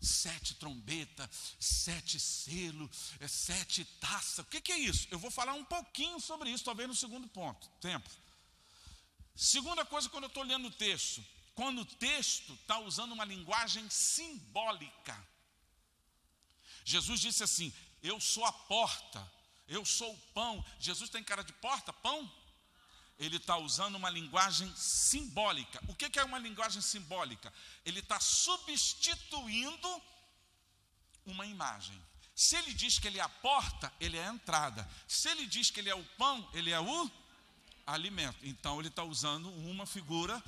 7 trombetas, 7 selos, 7 taças. O que é isso? Eu vou falar um pouquinho sobre isso, talvez no segundo ponto. Tempo. Segunda coisa, quando eu estou lendo o texto. Quando o texto está usando uma linguagem simbólica. Jesus disse assim: eu sou a porta, eu sou o pão. Jesus tem cara de porta, pão? Ele está usando uma linguagem simbólica. O que é uma linguagem simbólica? Ele está substituindo uma imagem. Se ele diz que ele é a porta, ele é a entrada. Se ele diz que ele é o pão, ele é o alimento. Então ele está usando uma figura,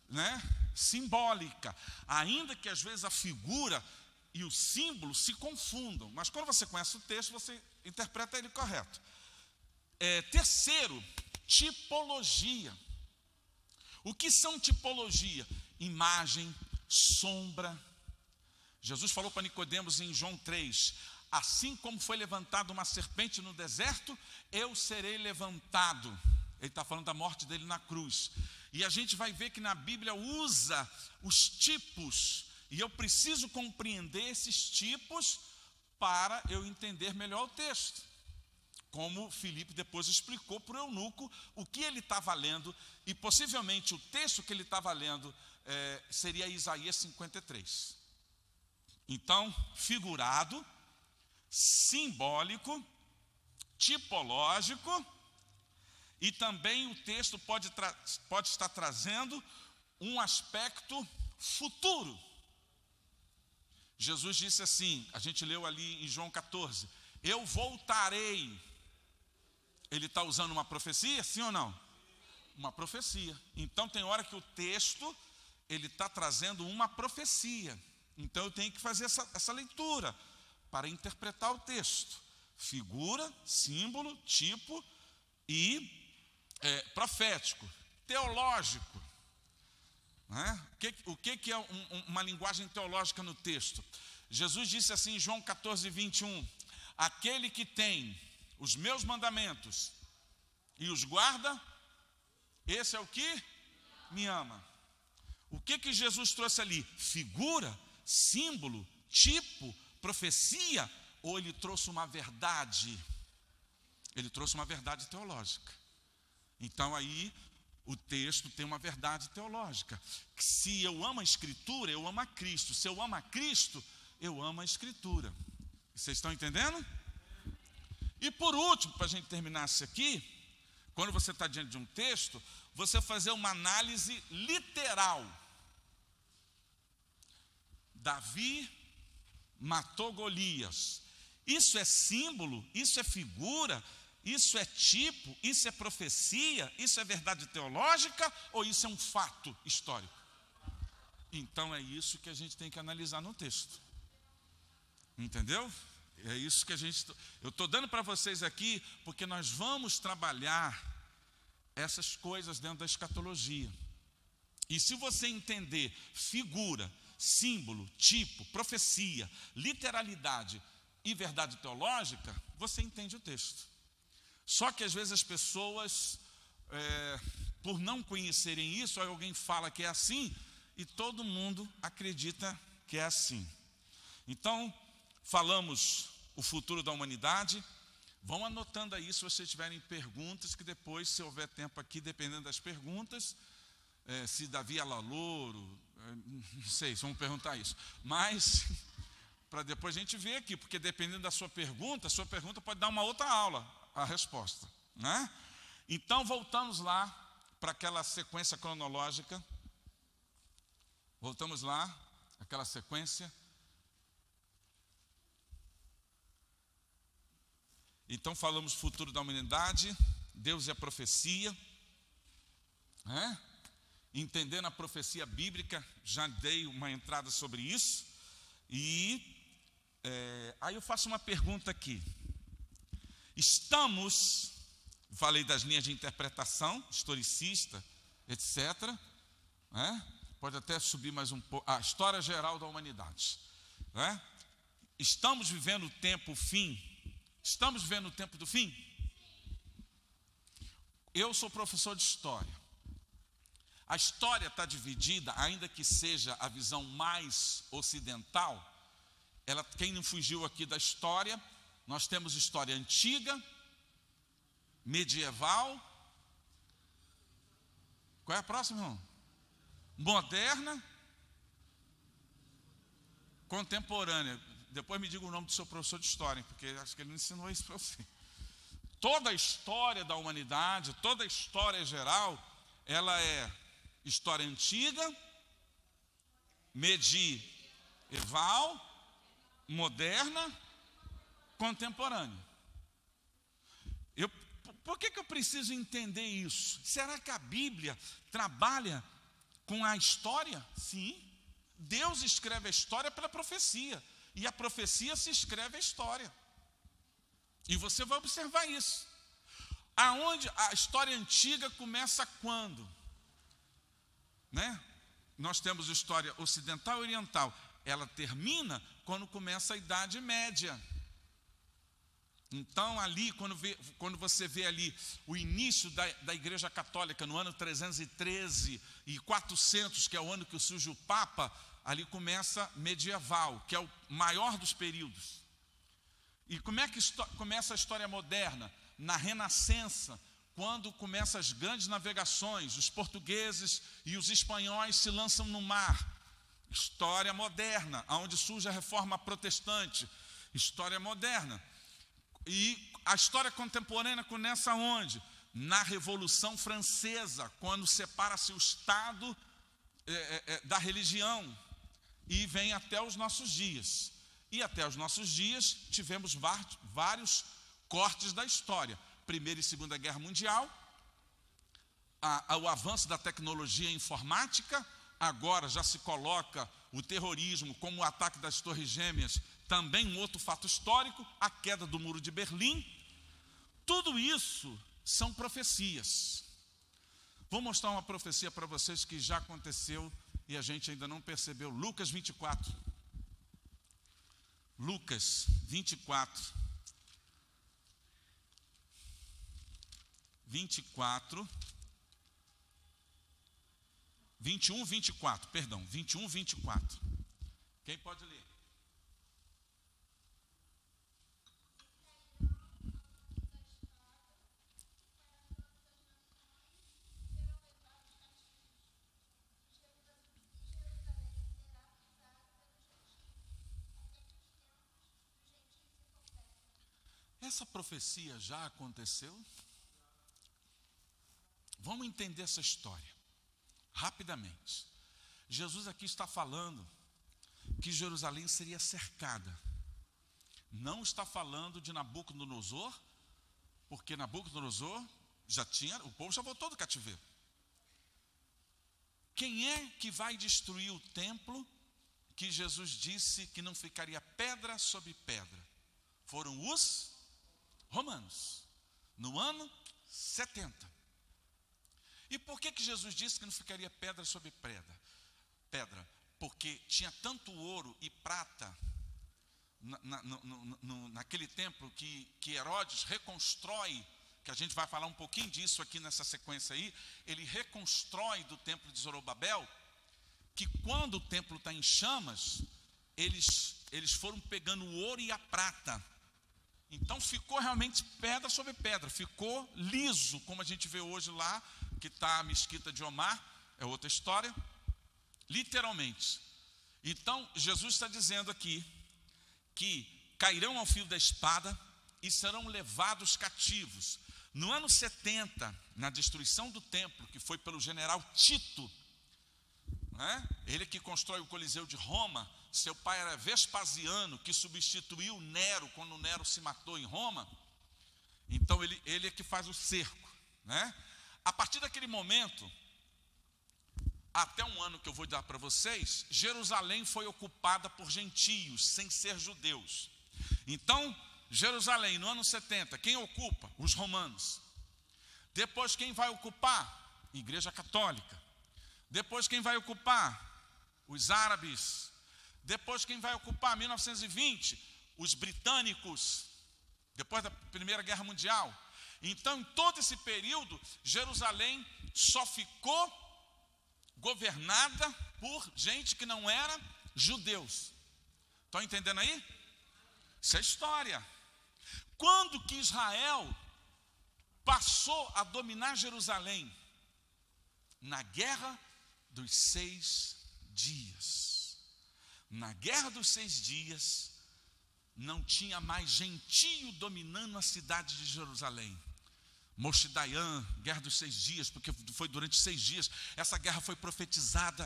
né, simbólica. Ainda que às vezes a figura e o símbolo se confundam. Mas quando você conhece o texto, você interpreta ele correto. Terceiro, tipologia. O que são tipologia? Imagem, sombra. Jesus falou para Nicodemos em João 3: assim como foi levantada uma serpente no deserto, eu serei levantado. Ele está falando da morte dele na cruz. E a gente vai ver que na Bíblia usa os tipos. E eu preciso compreender esses tipos para eu entender melhor o texto. Como Filipe depois explicou para o eunuco o que ele estava lendo. E possivelmente o texto que ele estava lendo seria Isaías 53. Então, figurado, simbólico, tipológico. E também o texto pode estar trazendo um aspecto futuro. Jesus disse assim, a gente leu ali em João 14: eu voltarei. Ele está usando uma profecia, sim ou não? Uma profecia. Então tem hora que o texto, ele está trazendo uma profecia. Então eu tenho que fazer essa leitura para interpretar o texto. Figura, símbolo, tipo e profético, teológico. O que é uma linguagem teológica no texto? Jesus disse assim em João 14, 21: aquele que tem os meus mandamentos e os guarda, esse é o que me ama. O que Jesus trouxe ali? Figura, símbolo, tipo, profecia? Ou ele trouxe uma verdade? Ele trouxe uma verdade teológica. Então aí o texto tem uma verdade teológica. Se eu amo a Escritura, eu amo a Cristo. Se eu amo a Cristo, eu amo a Escritura. Vocês estão entendendo? E por último, para a gente terminar isso aqui, quando você está diante de um texto, você fazer uma análise literal. Davi matou Golias. Isso é símbolo? Isso é figura? Isso é tipo? Isso é profecia? Isso é verdade teológica? Ou isso é um fato histórico? Então é isso que a gente tem que analisar no texto. Entendeu? É isso que eu estou dando para vocês aqui, porque nós vamos trabalhar essas coisas dentro da escatologia. E se você entender figura, símbolo, tipo, profecia, literalidade e verdade teológica, você entende o texto. Só que às vezes as pessoas, por não conhecerem isso, aí alguém fala que é assim, e todo mundo acredita que é assim. Então, falamos o futuro da humanidade. Vão anotando aí se vocês tiverem perguntas, que depois, se houver tempo aqui, dependendo das perguntas, se Davi era louro, não sei, vamos perguntar isso. Mas, para depois a gente ver aqui, porque dependendo da sua pergunta pode dar uma outra aula, a resposta, né? Então, voltamos lá para aquela sequência cronológica. Voltamos lá, aquela sequência. Então falamos futuro da humanidade, Deus e a profecia, né? Entendendo a profecia bíblica, já dei uma entrada sobre isso. E aí eu faço uma pergunta aqui. Falei das linhas de interpretação, historicista, etc. Né? Pode até subir mais um pouco. A história geral da humanidade. Né? Estamos vivendo o tempo fim. Estamos vivendo o tempo do fim? Eu sou professor de história. A história está dividida, ainda que seja a visão mais ocidental. Quem não fugiu aqui da história, nós temos história antiga, medieval. Qual é a próxima, irmão? Moderna, contemporânea. Depois me diga o nome do seu professor de história, porque acho que ele não ensinou isso para você. Toda a história da humanidade, toda a história geral, ela é história antiga, medieval, moderna, contemporânea. Por que eu preciso entender isso? Será que a Bíblia trabalha com a história? Sim. Deus escreve a história pela profecia. E a profecia se escreve a história. E você vai observar isso. Aonde a história antiga começa quando? Né? Nós temos história ocidental e oriental. Ela termina quando começa a Idade Média. Então ali, quando você vê ali o início da Igreja Católica no ano 313 e 400, que é o ano que surge o Papa, ali começa medieval, que é o maior dos períodos. E como é que começa a história moderna? Na Renascença, quando começam as grandes navegações, os portugueses e os espanhóis se lançam no mar. História moderna, onde surge a Reforma Protestante. História moderna. E a história contemporânea começa onde? Na Revolução Francesa, quando separa-se o Estado da religião e vem até os nossos dias. E até os nossos dias tivemos vários cortes da história. Primeira e Segunda Guerra Mundial, o avanço da tecnologia informática, agora já se coloca o terrorismo como o ataque das Torres Gêmeas, também um outro fato histórico, a queda do Muro de Berlim. Tudo isso são profecias. Vou mostrar uma profecia para vocês que já aconteceu e a gente ainda não percebeu. Lucas 24. Lucas 24. 24. 21, 24, perdão. 21, 24. Quem pode ler? Essa profecia já aconteceu? Vamos entender essa história rapidamente. Jesus aqui está falando que Jerusalém seria cercada. Não está falando de Nabucodonosor, porque Nabucodonosor o povo já voltou do cativeiro. Quem é que vai destruir o templo que Jesus disse que não ficaria pedra sobre pedra? Foram os romanos, no ano 70. E por que Jesus disse que não ficaria pedra sobre pedra? Porque tinha tanto ouro e prata naquele templo que Herodes reconstrói, que a gente vai falar um pouquinho disso aqui nessa sequência aí. Ele reconstrói do templo de Zorobabel, que quando o templo está em chamas, eles foram pegando o ouro e a prata. Então ficou realmente pedra sobre pedra, ficou liso, como a gente vê hoje lá, que está a mesquita de Omar, é outra história, literalmente. Então Jesus está dizendo aqui que cairão ao fio da espada e serão levados cativos. No ano 70, na destruição do templo, que foi pelo general Tito, né? Ele que constrói o Coliseu de Roma. Seu pai era Vespasiano, que substituiu Nero quando Nero se matou em Roma. Então ele é que faz o cerco, né? A partir daquele momento, até um ano que eu vou dar para vocês, Jerusalém foi ocupada por gentios, sem ser judeus. Então, Jerusalém, no ano 70, quem ocupa? Os romanos. Depois, quem vai ocupar? Igreja Católica. Depois, quem vai ocupar? Os árabes. Depois, quem vai ocupar? 1920, os britânicos. Depois da Primeira Guerra Mundial. Então, em todo esse período, Jerusalém só ficou governada por gente que não era judeus. Estão entendendo aí? Isso é história. Quando que Israel passou a dominar Jerusalém? Na Guerra dos 6 Dias. Na Guerra dos 6 Dias, não tinha mais gentio dominando a cidade de Jerusalém. Moshe Dayan, Guerra dos 6 Dias, porque foi durante 6 dias. Essa guerra foi profetizada.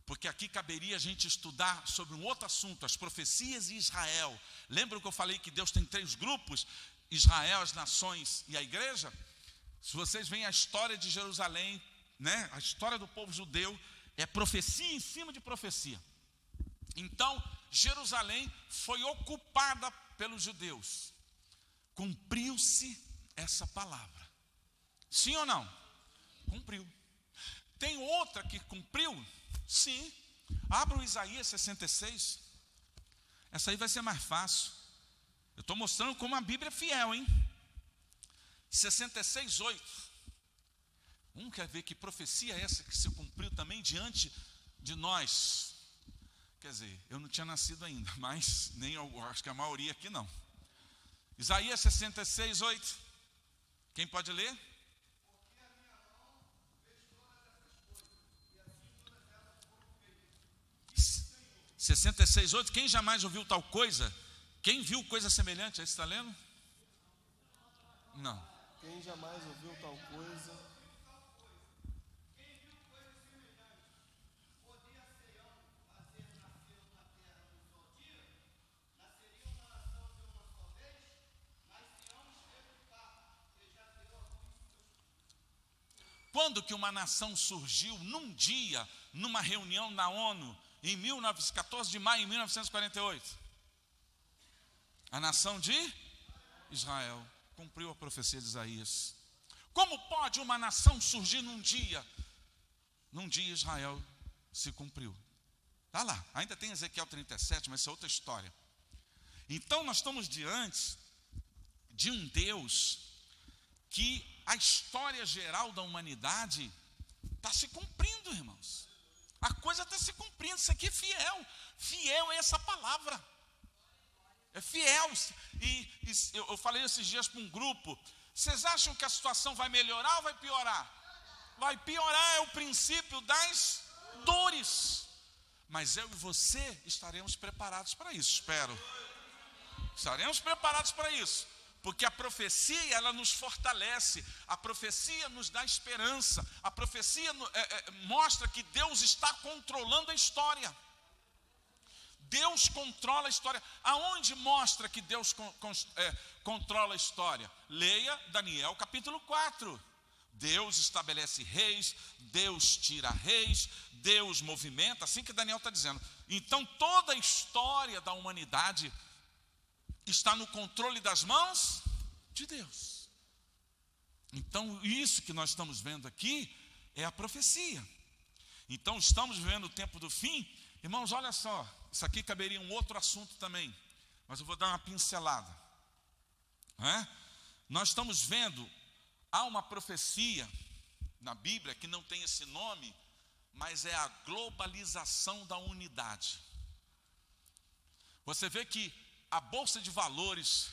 Porque aqui caberia a gente estudar sobre um outro assunto, as profecias e Israel. Lembra que eu falei que Deus tem 3 grupos? Israel, as nações e a igreja? Se vocês veem a história de Jerusalém, né, a história do povo judeu, é profecia em cima de profecia. Então, Jerusalém foi ocupada pelos judeus. Cumpriu-se essa palavra. Sim ou não? Cumpriu. Tem outra que cumpriu? Sim. Abra o Isaías 66. Essa aí vai ser mais fácil. Eu estou mostrando como a Bíblia é fiel, hein? 66:8. Quer ver que profecia é essa que se cumpriu também diante de nós? Quer dizer, eu não tinha nascido ainda, mas nem eu acho que a maioria aqui não. Isaías 66:8. Quem pode ler? 66:8. Quem jamais ouviu tal coisa? Quem viu coisa semelhante? Aí você está lendo? Não. Quem jamais ouviu tal coisa? Quando que uma nação surgiu? Num dia, numa reunião na ONU, em 14 de maio de 1948. A nação de Israel cumpriu a profecia de Isaías. Como pode uma nação surgir num dia? Num dia Israel se cumpriu. Está lá, ainda tem Ezequiel 37, mas isso é outra história. Então nós estamos diante de um Deus que a história geral da humanidade está se cumprindo, irmãos. A coisa está se cumprindo. Isso aqui é fiel. Fiel é essa palavra. É fiel. E eu falei esses dias para um grupo. Vocês acham que a situação vai melhorar ou vai piorar? Vai piorar, é o princípio das dores. Mas eu e você estaremos preparados para isso, espero. Estaremos preparados para isso. Porque a profecia, ela nos fortalece, a profecia nos dá esperança, a profecia mostra que Deus está controlando a história. Deus controla a história. Aonde mostra que Deus controla a história? Leia Daniel capítulo 4. Deus estabelece reis, Deus tira reis, Deus movimenta, assim que Daniel está dizendo. Então toda a história da humanidade está no controle das mãos de Deus. Então isso que nós estamos vendo aqui é a profecia. Então estamos vivendo o tempo do fim. Irmãos, olha só, isso aqui caberia um outro assunto também, mas eu vou dar uma pincelada. Nós estamos vendo, há uma profecia na Bíblia que não tem esse nome, mas é a globalização da unidade. Você vê que a Bolsa de Valores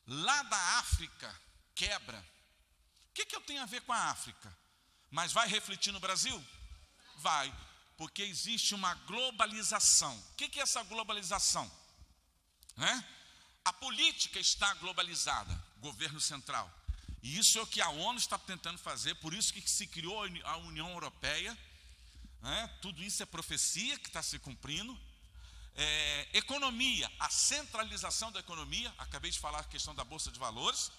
lá da África quebra. O que eu tenho a ver com a África? Mas vai refletir no Brasil? Vai, porque existe uma globalização. O que é essa globalização? A política está globalizada, governo central. E isso é o que a ONU está tentando fazer, por isso que se criou a União Europeia. Tudo isso é profecia que está se cumprindo. Economia, a centralização da economia, acabei de falar a questão da Bolsa de Valores.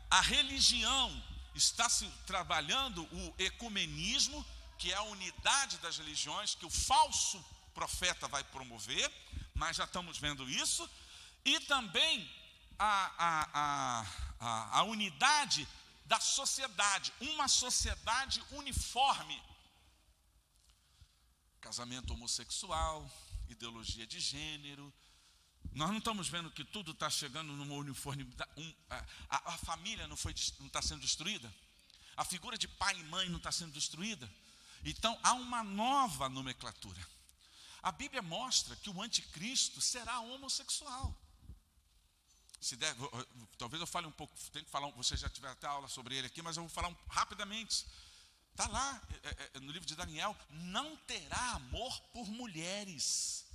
A religião está se trabalhando o ecumenismo, que é a unidade das religiões, que o falso profeta vai promover, mas já estamos vendo isso. E também a unidade da sociedade, uma sociedade uniforme. Casamento homossexual, ideologia de gênero. Nós não estamos vendo que tudo está chegando numa uniformidade. A família não está sendo destruída. A figura de pai e mãe não está sendo destruída. Então, há uma nova nomenclatura. A Bíblia mostra que o anticristo será homossexual. Se der, talvez eu fale um pouco, tenho que falar, você já tiver até aula sobre ele aqui, mas eu vou falar rapidamente. Está lá no livro de Daniel, não terá amor por mulheres.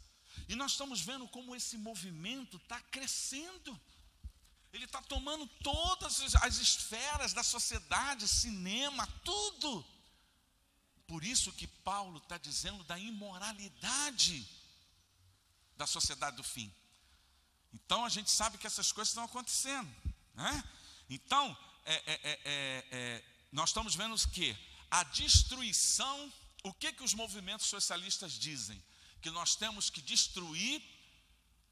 E nós estamos vendo como esse movimento está crescendo. Ele está tomando todas as esferas da sociedade, cinema, tudo. Por isso que Paulo está dizendo da imoralidade da sociedade do fim. Então a gente sabe que essas coisas estão acontecendo, né? Então, nós estamos vendo que a destruição, o que os movimentos socialistas dizem? Que nós temos que destruir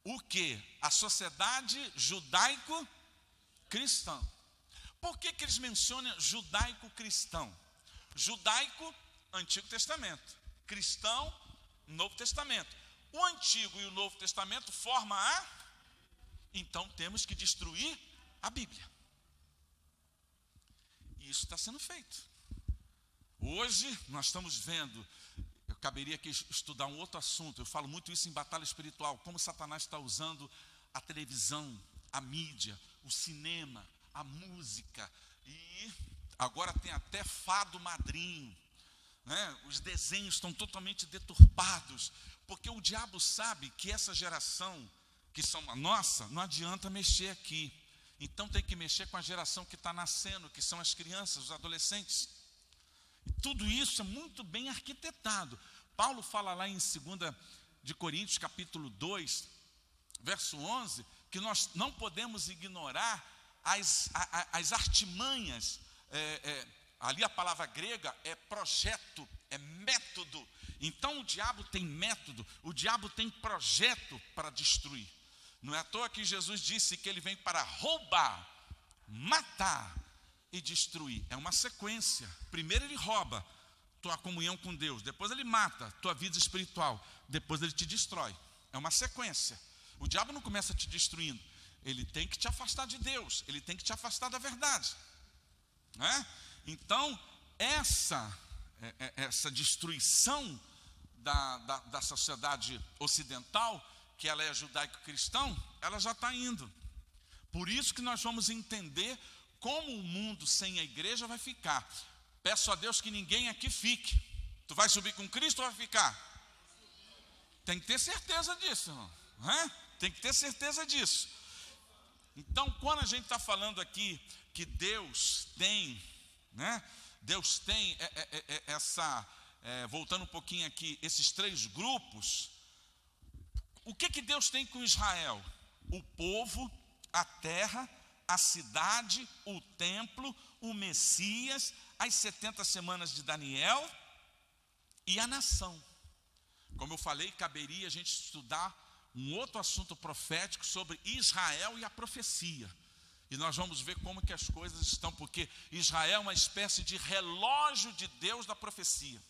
o que? A sociedade judaico-cristã. Por que eles mencionam judaico-cristão? Judaico, Antigo Testamento. Cristão, Novo Testamento. O Antigo e o Novo Testamento formam a... Então temos que destruir a Bíblia. E isso está sendo feito. Hoje nós estamos vendo, eu caberia aqui estudar um outro assunto, eu falo muito isso em batalha espiritual, como Satanás está usando a televisão, a mídia, o cinema, a música, e agora tem até fado madrinho, né? Os desenhos estão totalmente deturpados, porque o diabo sabe que essa geração, que são a nossa, não adianta mexer aqui. Então tem que mexer com a geração que está nascendo, que são as crianças, os adolescentes. E tudo isso é muito bem arquitetado. Paulo fala lá em 2 de Coríntios, capítulo 2, verso 11, que nós não podemos ignorar as artimanhas. Ali a palavra grega é projeto, é método. Então o diabo tem método, o diabo tem projeto para destruir. Não é à toa que Jesus disse que ele vem para roubar, matar e destruir. É uma sequência. Primeiro ele rouba tua comunhão com Deus, depois ele mata tua vida espiritual, depois ele te destrói. É uma sequência. O diabo não começa te destruindo, ele tem que te afastar de Deus, ele tem que te afastar da verdade, né? Então essa destruição da sociedade ocidental, que ela é judaico-cristão, ela já está indo. Por isso que nós vamos entender como o mundo sem a igreja vai ficar. Peço a Deus que ninguém aqui fique. Tu vai subir com Cristo ou vai ficar? Tem que ter certeza disso, irmão, né? Tem que ter certeza disso. Então, quando a gente está falando aqui que Deus tem, né? Deus tem voltando um pouquinho aqui, esses três grupos. O que Deus tem com Israel? O povo, a terra, a cidade, o templo, o Messias, as 70 semanas de Daniel e a nação. Como eu falei, caberia a gente estudar um outro assunto profético sobre Israel e a profecia. E nós vamos ver como que as coisas estão, porque Israel é uma espécie de relógio de Deus da profecia.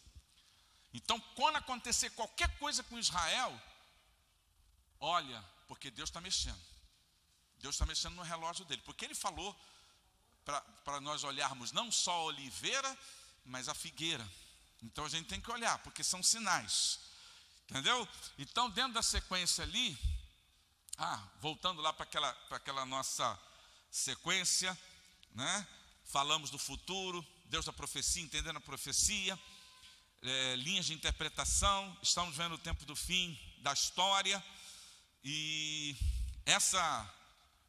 Então, quando acontecer qualquer coisa com Israel, olha, porque Deus está mexendo. Deus está mexendo no relógio dele. Porque ele falou para nós olharmos não só a oliveira, mas a figueira. Então a gente tem que olhar, porque são sinais. Entendeu? Então, dentro da sequência ali, voltando lá para aquela nossa sequência, né? Falamos do futuro, Deus da profecia, entendendo a profecia, linhas de interpretação, estamos vendo o tempo do fim da história. E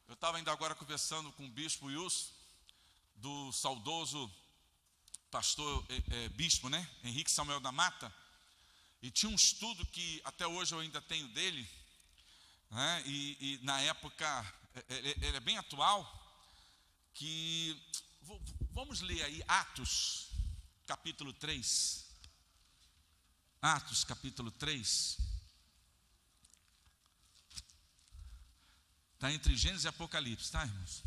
eu estava ainda agora conversando com o bispo Wilson, do saudoso pastor, bispo, né? Henrique Samuel da Mata, e tinha um estudo que até hoje eu ainda tenho dele, né? E na época, ele é bem atual, que, vamos ler aí Atos, capítulo 3, Atos, capítulo 3, está entre Gênesis e Apocalipse, tá, irmãos?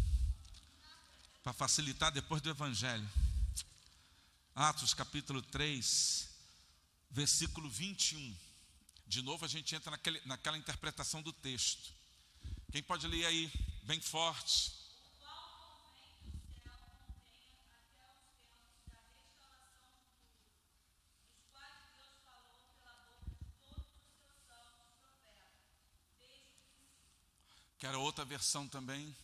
Para facilitar depois do Evangelho. Atos capítulo 3, versículo 21. De novo a gente entra naquela interpretação do texto. Quem pode ler aí, bem forte? que era outra versão também.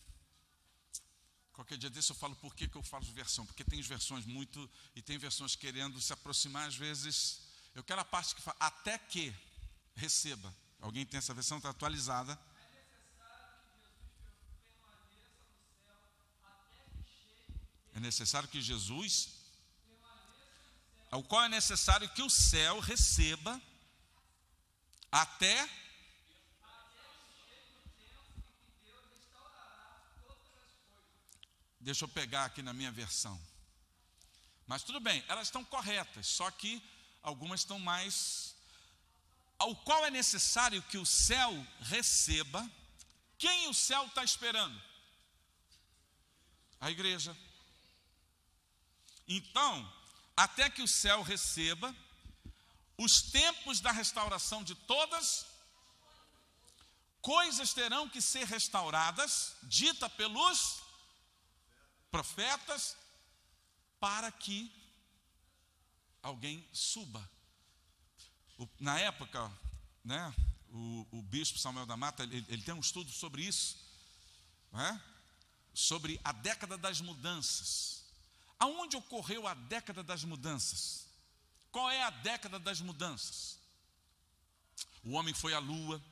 Qualquer dia desse eu falo por que eu falo versão, porque tem versões muito, e tem versões querendo se aproximar às vezes. Eu quero a parte que fala, até que receba. Alguém tem essa versão, está atualizada. É necessário que Jesus, ao qual é necessário que o céu receba até deixa eu pegar aqui na minha versão. Mas tudo bem, elas estão corretas, só que algumas estão mais. Ao qual é necessário que o céu receba. Quem o céu está esperando? A igreja. Então, até que o céu receba, os tempos da restauração de todas coisas terão que ser restauradas, dita pelos profetas, para que alguém suba. Na época, né, o bispo Samuel da Mata, ele tem um estudo sobre isso, né, sobre a década das mudanças. Aonde ocorreu a década das mudanças? Qual é a década das mudanças? O homem foi à lua,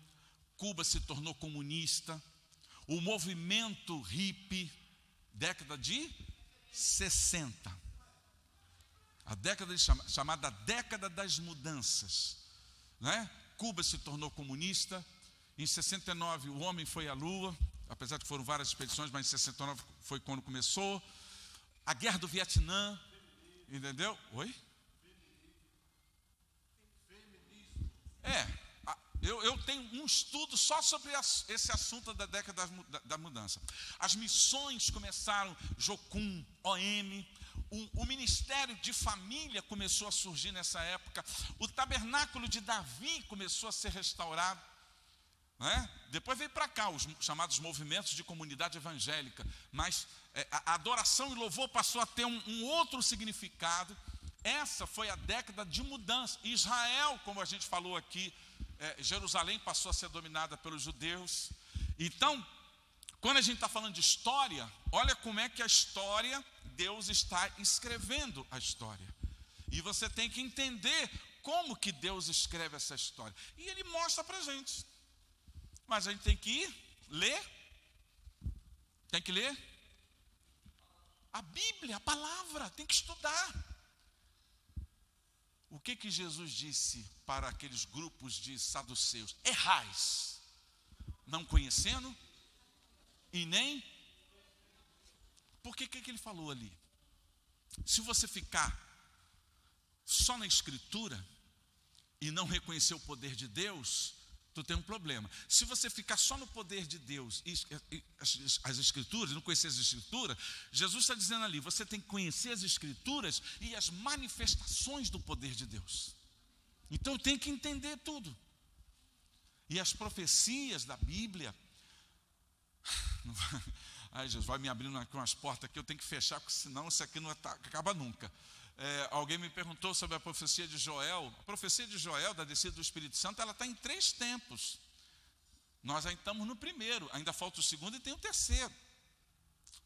Cuba se tornou comunista, o movimento hippie, década de 60. A década chamada década das mudanças, né? Cuba se tornou comunista. Em 69 o homem foi à lua, apesar de que foram várias expedições, mas em 69 foi quando começou. A guerra do Vietnã, entendeu? Oi? Eu tenho um estudo só sobre esse assunto da década da mudança. As missões começaram, Jocum, OM, o ministério de família começou a surgir nessa época, o tabernáculo de Davi começou a ser restaurado, né? Depois veio para cá os chamados movimentos de comunidade evangélica, mas a adoração e louvor passou a ter um outro significado. Essa foi a década de mudança. Israel, como a gente falou aqui, Jerusalém passou a ser dominada pelos judeus. Então, quando a gente está falando de história, olha como é que a história, Deus está escrevendo a história. E você tem que entender como que Deus escreve essa história. E Ele mostra para a gente. Mas a gente tem que ir, ler. Tem que ler a Bíblia, a palavra, tem que estudar. O que Jesus disse para aqueles grupos de saduceus? Errais, não conhecendo e nem... Por que ele falou ali? Se você ficar só na Escritura e não reconhecer o poder de Deus, tu tem um problema. Se você ficar só no poder de Deus e as Escrituras, não conhecer as Escrituras, Jesus está dizendo ali, você tem que conhecer as Escrituras e as manifestações do poder de Deus. Então tem que entender tudo. E as profecias da Bíblia, ai Jesus, vai me abrindo aqui umas portas que eu tenho que fechar, porque senão isso aqui não acaba nunca. Alguém me perguntou sobre a profecia de Joel. A profecia de Joel, da descida do Espírito Santo, ela está em 3 tempos. Nós ainda estamos no primeiro, ainda falta o segundo e tem o terceiro,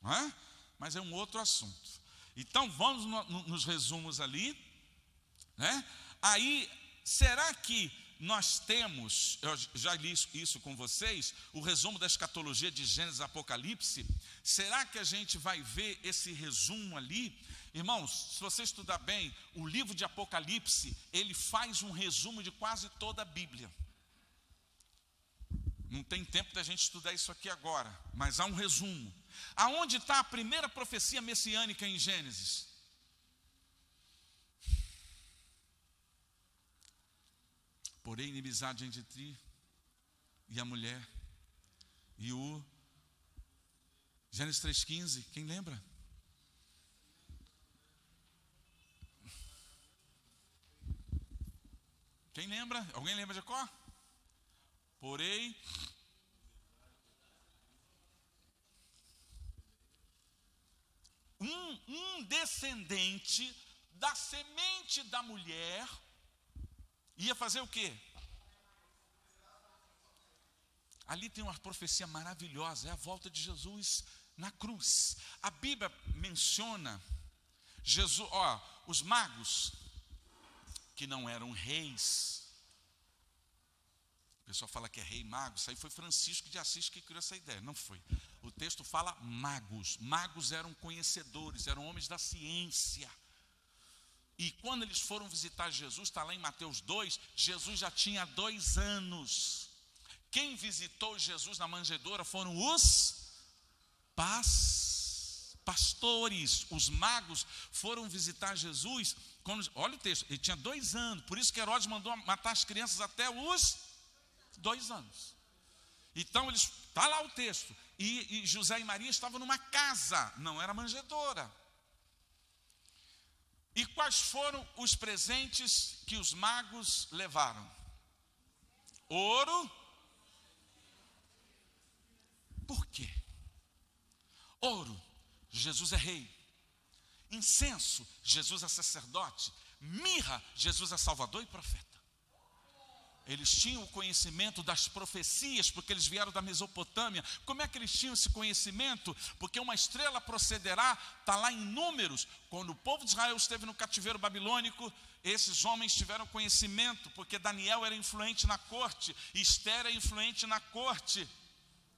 não é? Mas é um outro assunto. Então vamos nos resumos ali, né? Aí, será que nós temos, eu já li isso com vocês, o resumo da escatologia de Gênesis e Apocalipse? Será que a gente vai ver esse resumo ali? Irmãos, se você estudar bem, o livro de Apocalipse, ele faz um resumo de quase toda a Bíblia. Não tem tempo da gente estudar isso aqui agora, mas há um resumo. Aonde está a primeira profecia messiânica em Gênesis? Porém, inimizade entre ti e a mulher. E o Gênesis 3,15, quem lembra? Quem lembra? Alguém lembra de cor? Porém, um descendente da semente da mulher ia fazer o quê? ali tem uma profecia maravilhosa, é a volta de Jesus na cruz. A Bíblia menciona Jesus, os magos que não eram reis. O pessoal fala que é rei mago, isso aí foi Francisco de Assis que criou essa ideia, não foi. O texto fala magos. Magos eram conhecedores, eram homens da ciência. E quando eles foram visitar Jesus, está lá em Mateus 2, Jesus já tinha 2 anos. Quem visitou Jesus na manjedoura foram os pastores. Os magos foram visitar Jesus, olha o texto, ele tinha 2 anos, por isso que Herodes mandou matar as crianças até os 2 anos. Então está lá o texto, e José e Maria estavam numa casa, não era manjedoura. E quais foram os presentes que os magos levaram? Ouro. Por quê? Ouro, Jesus é rei. Incenso, Jesus é sacerdote. Mirra, Jesus é salvador e profeta. Eles tinham o conhecimento das profecias, porque eles vieram da Mesopotâmia. Como é que eles tinham esse conhecimento? Porque uma estrela procederá, está lá em Números. Quando o povo de Israel esteve no cativeiro babilônico, esses homens tiveram conhecimento, porque Daniel era influente na corte, Esther era influente na corte.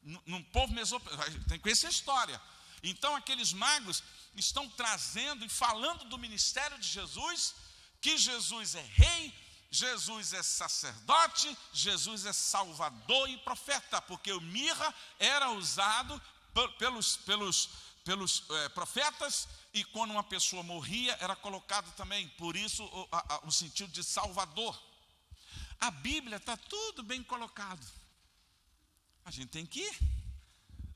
No povo mesopotâmico, tem que conhecer a história. Então aqueles magos estão trazendo e falando do ministério de Jesus, que Jesus é rei, Jesus é sacerdote, Jesus é salvador e profeta, porque o mirra era usado pelos profetas, e quando uma pessoa morria era colocado também, por isso o sentido de salvador. A Bíblia está tudo bem colocado, a gente tem que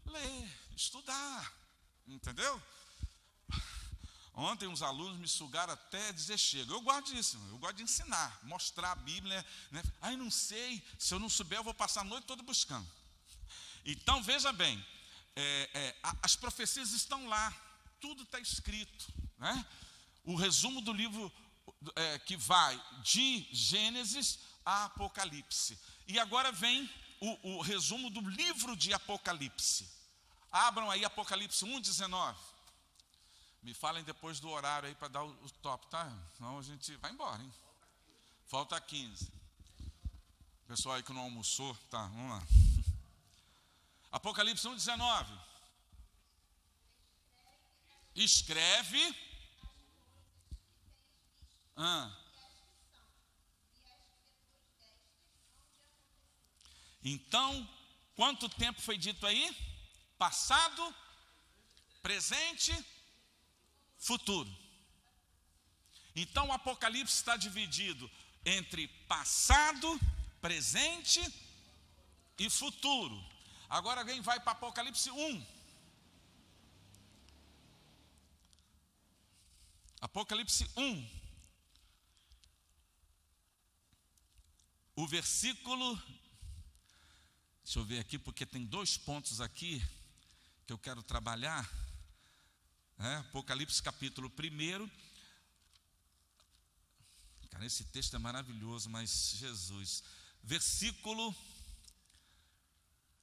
ler, estudar, entendeu? Ontem uns alunos me sugaram até dizer chega. Eu gosto disso, eu gosto de ensinar, mostrar a Bíblia, né? Ai, não sei, se eu não souber eu vou passar a noite toda buscando. Então veja bem, as profecias estão lá, tudo está escrito, né? O resumo do livro que vai de Gênesis a Apocalipse. E agora vem o resumo do livro de Apocalipse. Abram aí Apocalipse 1:19. Me falem depois do horário aí para dar o top, tá? Senão a gente vai embora, hein? Falta 15. Pessoal aí que não almoçou, tá, vamos lá. Apocalipse 1:19. Escreve. Então, quanto tempo foi dito aí? Passado, presente, futuro. Então o Apocalipse está dividido entre passado, presente e futuro. Agora alguém vai para Apocalipse 1. Apocalipse 1. O versículo, deixa eu ver aqui, porque tem 2 pontos aqui que eu quero trabalhar. Apocalipse capítulo 1. Cara, esse texto é maravilhoso, mas Jesus. Versículo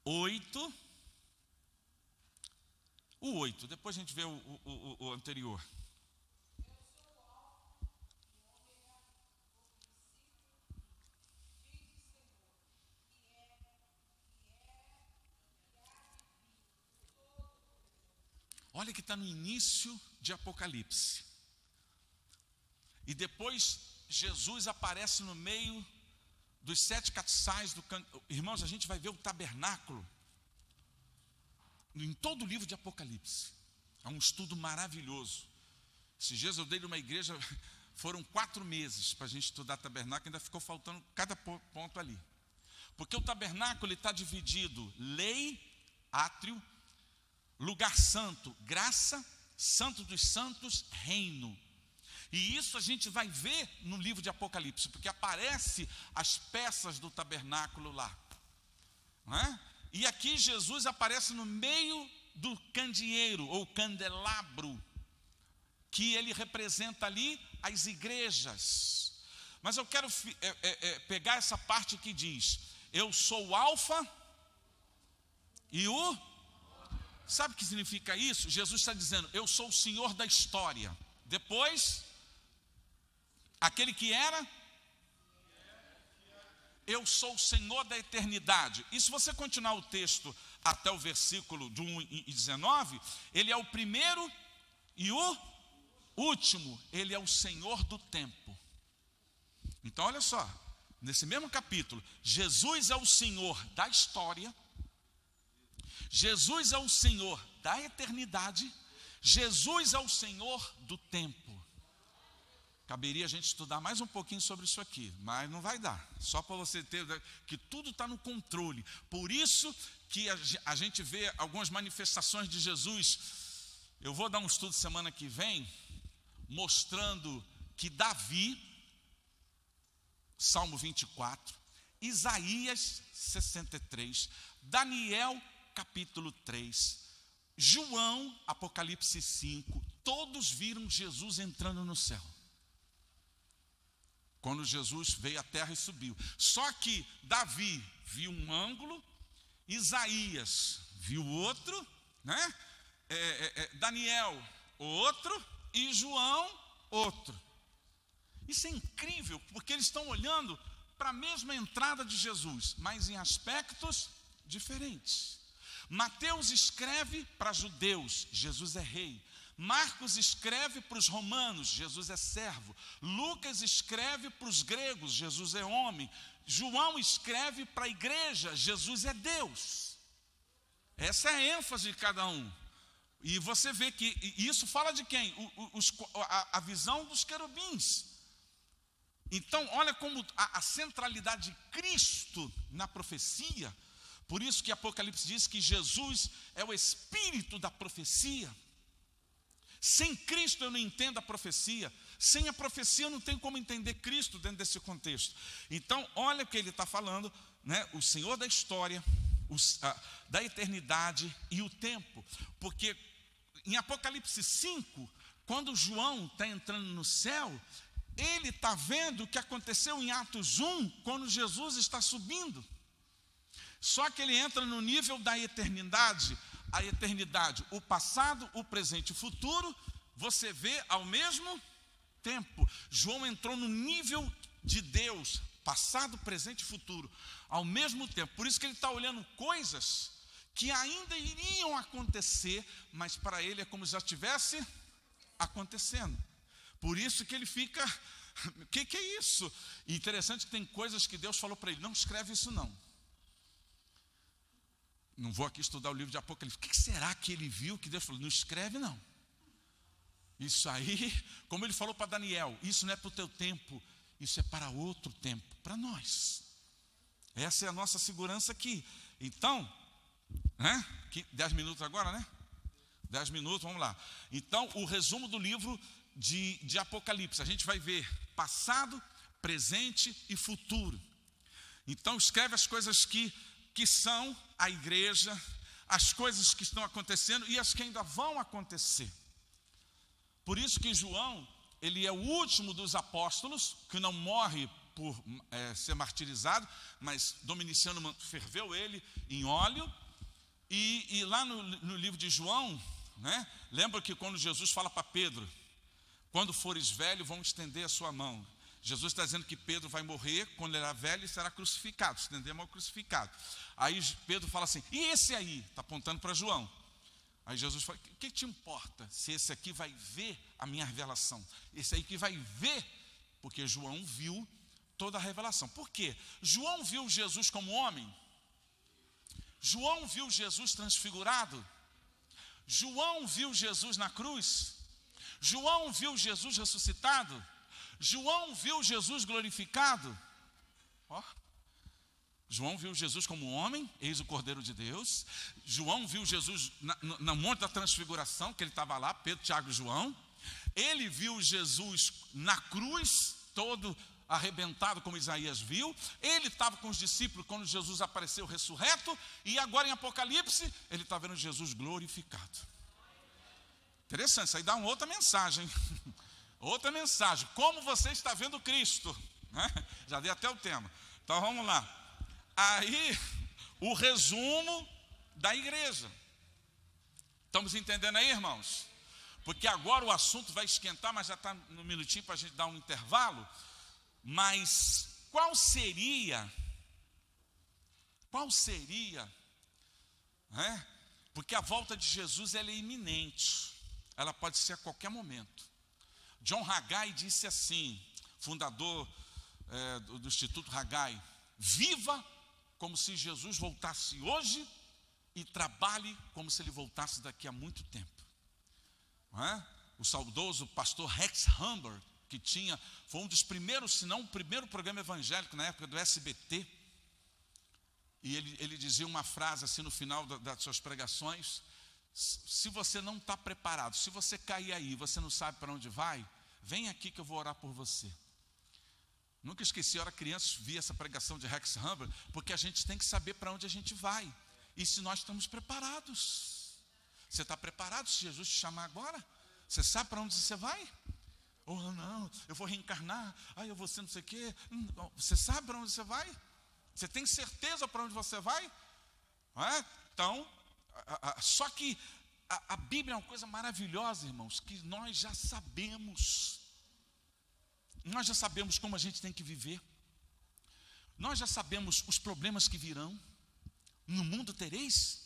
8. O 8, depois a gente vê o anterior. Olha que está no início de Apocalipse. E depois Jesus aparece no meio dos 7 castiçais do canto. Irmãos, a gente vai ver o tabernáculo em todo o livro de Apocalipse. É um estudo maravilhoso. Esses dias eu dei numa igreja, foram 4 meses para a gente estudar tabernáculo, ainda ficou faltando cada ponto ali. Porque o tabernáculo está dividido: lei, átrio, lugar santo, graça, santo dos santos, reino. E isso a gente vai ver no livro de Apocalipse, porque aparece as peças do tabernáculo lá, não é? E aqui Jesus aparece no meio do candeeiro ou candelabro, que ele representa ali as igrejas. Mas eu quero pegar essa parte que diz: eu sou o alfa e o... Sabe o que significa isso? Jesus está dizendo, eu sou o Senhor da história. Depois, aquele que era, eu sou o Senhor da eternidade. E se você continuar o texto até o versículo de 1 e 19, ele é o primeiro e o último, ele é o Senhor do tempo. Então olha só, nesse mesmo capítulo, Jesus é o Senhor da história, Jesus é o Senhor da eternidade, Jesus é o Senhor do tempo. Caberia a gente estudar mais um pouquinho sobre isso aqui, mas não vai dar. Só para você ter que tudo está no controle. Por isso que a gente vê algumas manifestações de Jesus. Eu vou dar um estudo semana que vem, mostrando que Davi, Salmo 24, Isaías 63, Daniel capítulo 3, João, Apocalipse 5, todos viram Jesus entrando no céu. Quando Jesus veio à terra e subiu. Só que Davi viu um ângulo, Isaías viu outro, né? Daniel outro e João outro. Isso é incrível, porque eles estão olhando para a mesma entrada de Jesus, mas em aspectos diferentes. Mateus escreve para judeus, Jesus é rei. Marcos escreve para os romanos, Jesus é servo. Lucas escreve para os gregos, Jesus é homem. João escreve para a igreja, Jesus é Deus. Essa é a ênfase de cada um. E você vê que isso fala de quem? A visão dos querubins. Então, olha como a centralidade de Cristo na profecia. Por isso que Apocalipse diz que Jesus é o espírito da profecia. Sem Cristo eu não entendo a profecia. Sem a profecia eu não tenho como entender Cristo dentro desse contexto. Então, olha o que ele está falando, né? O Senhor da história, da eternidade e o tempo. Porque em Apocalipse 5, quando João está entrando no céu, ele está vendo o que aconteceu em Atos 1, quando Jesus está subindo. Só que ele entra no nível da eternidade. A eternidade, o passado, o presente e o futuro, você vê ao mesmo tempo. João entrou no nível de Deus, passado, presente e futuro, ao mesmo tempo. Por isso que ele está olhando coisas que ainda iriam acontecer, mas para ele é como se já estivesse acontecendo. Por isso que ele fica, o que é isso? E interessante que tem coisas que Deus falou para ele, não escreve isso não. Não vou aqui estudar o livro de Apocalipse. O que será que ele viu que Deus falou? Não escreve não. Isso aí, como ele falou para Daniel, isso não é para o teu tempo, isso é para outro tempo, para nós. Essa é a nossa segurança aqui. Então, 10 minutos agora, né? 10 minutos, vamos lá. Então, o resumo do livro de Apocalipse. A gente vai ver passado, presente e futuro. Então, escreve as coisas que são a igreja, as coisas que estão acontecendo e as que ainda vão acontecer. Por isso que João, ele é o último dos apóstolos, que não morre por ser martirizado, mas Dominiciano ferveu ele em óleo. E lá no livro de João, né, lembra que quando Jesus fala para Pedro, quando fores velho, vão estender a sua mão. Jesus está dizendo que Pedro vai morrer quando ele era velho e será crucificado, estender a mão crucificado. Aí Pedro fala assim, e esse aí? Está apontando para João. Aí Jesus fala, o que te importa se esse aqui vai ver a minha revelação? Esse aí que vai ver, porque João viu toda a revelação. Por quê? João viu Jesus como homem? João viu Jesus transfigurado? João viu Jesus na cruz? João viu Jesus ressuscitado? João viu Jesus glorificado? João viu Jesus como homem, eis o Cordeiro de Deus. João viu Jesus no monte da transfiguração, que ele estava lá, Pedro, Tiago e João. Ele viu Jesus na cruz, todo arrebentado, como Isaías viu. Ele estava com os discípulos quando Jesus apareceu ressurreto. E agora em Apocalipse, ele está vendo Jesus glorificado. Interessante, isso aí dá uma outra mensagem. Outra mensagem, como você está vendo Cristo, né? Já dei até o tema. Então vamos lá. Aí, o resumo da igreja. Estamos entendendo aí, irmãos? Porque agora o assunto vai esquentar, mas já está no minutinho para a gente dar um intervalo. Mas qual seria, né? Porque a volta de Jesus ela é iminente, ela pode ser a qualquer momento. John Haggai disse assim, fundador do Instituto Haggai: viva como se Jesus voltasse hoje e trabalhe como se ele voltasse daqui a muito tempo. Não é? O saudoso pastor Rex Humber, que foi um dos primeiros, se não o primeiro programa evangélico na época do SBT, e ele dizia uma frase assim no final das suas pregações: se você não está preparado, se você cair aí, você não sabe para onde vai, vem aqui que eu vou orar por você. Nunca esqueci, eu era criança, vi essa pregação de Rex Humber, porque a gente tem que saber para onde a gente vai, e se nós estamos preparados. Você está preparado se Jesus te chamar agora? Você sabe para onde você vai? Oh, não, eu vou reencarnar, eu vou ser não sei o quê. Você sabe para onde você vai? Você tem certeza para onde você vai? Então, só que a Bíblia é uma coisa maravilhosa, irmãos, que nós já sabemos. Nós já sabemos como a gente tem que viver. Nós já sabemos os problemas que virão. No mundo tereis,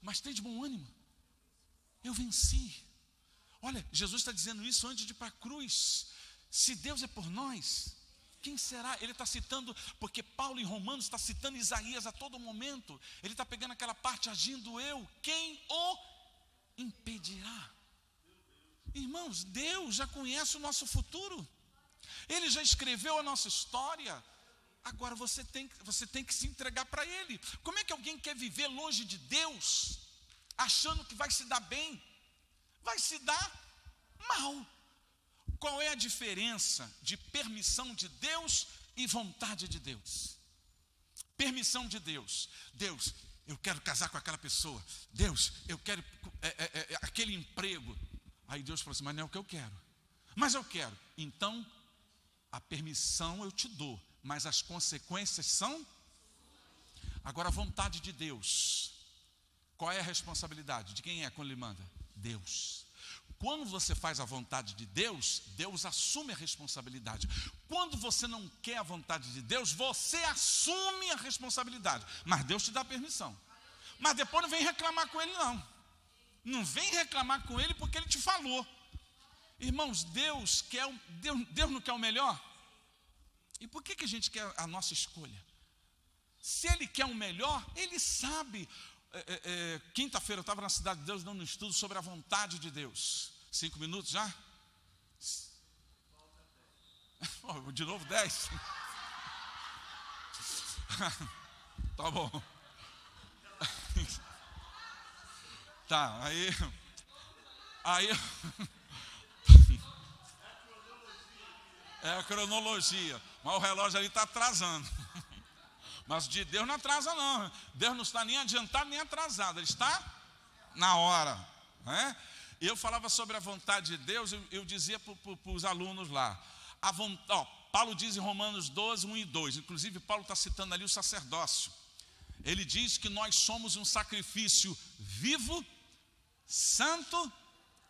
mas tem de bom ânimo. Eu venci. Olha, Jesus está dizendo isso antes de ir para a cruz. Se Deus é por nós, quem será? Ele está citando, porque Paulo em Romanos está citando Isaías a todo momento. Ele está pegando aquela parte: agindo eu, quem o impedirá? Irmãos, Deus já conhece o nosso futuro. Ele já escreveu a nossa história. Agora você tem que se entregar para Ele. Como é que alguém quer viver longe de Deus, achando que vai se dar bem? Vai se dar mal. Qual é a diferença de permissão de Deus e vontade de Deus? Permissão de Deus: Deus, eu quero casar com aquela pessoa. Deus, eu quero aquele emprego. Aí Deus falou assim: mas não é o que eu quero. Mas eu quero. Então, a permissão eu te dou, mas as consequências são. Agora, a vontade de Deus, qual é a responsabilidade? De quem é quando Ele manda? Deus. Quando você faz a vontade de Deus, Deus assume a responsabilidade. Quando você não quer a vontade de Deus, você assume a responsabilidade, mas Deus te dá permissão. Mas depois não vem reclamar com Ele, não. Não vem reclamar com Ele porque Ele te falou. Irmãos, Deus não quer o melhor? E por que a gente quer a nossa escolha? Se Ele quer o melhor, Ele sabe. Quinta-feira eu estava na Cidade de Deus dando um estudo sobre a vontade de Deus. 5 minutos já? De novo 10? Tá bom. Tá, aí é a cronologia, mas o relógio ali está atrasando. Mas de Deus não atrasa não. Deus não está nem adiantado nem atrasado, Ele está na hora, né? Eu falava sobre a vontade de Deus. Eu dizia para os alunos lá, Paulo diz em Romanos 12, 1 e 2, inclusive Paulo está citando ali o sacerdócio. Ele diz que nós somos um sacrifício vivo, santo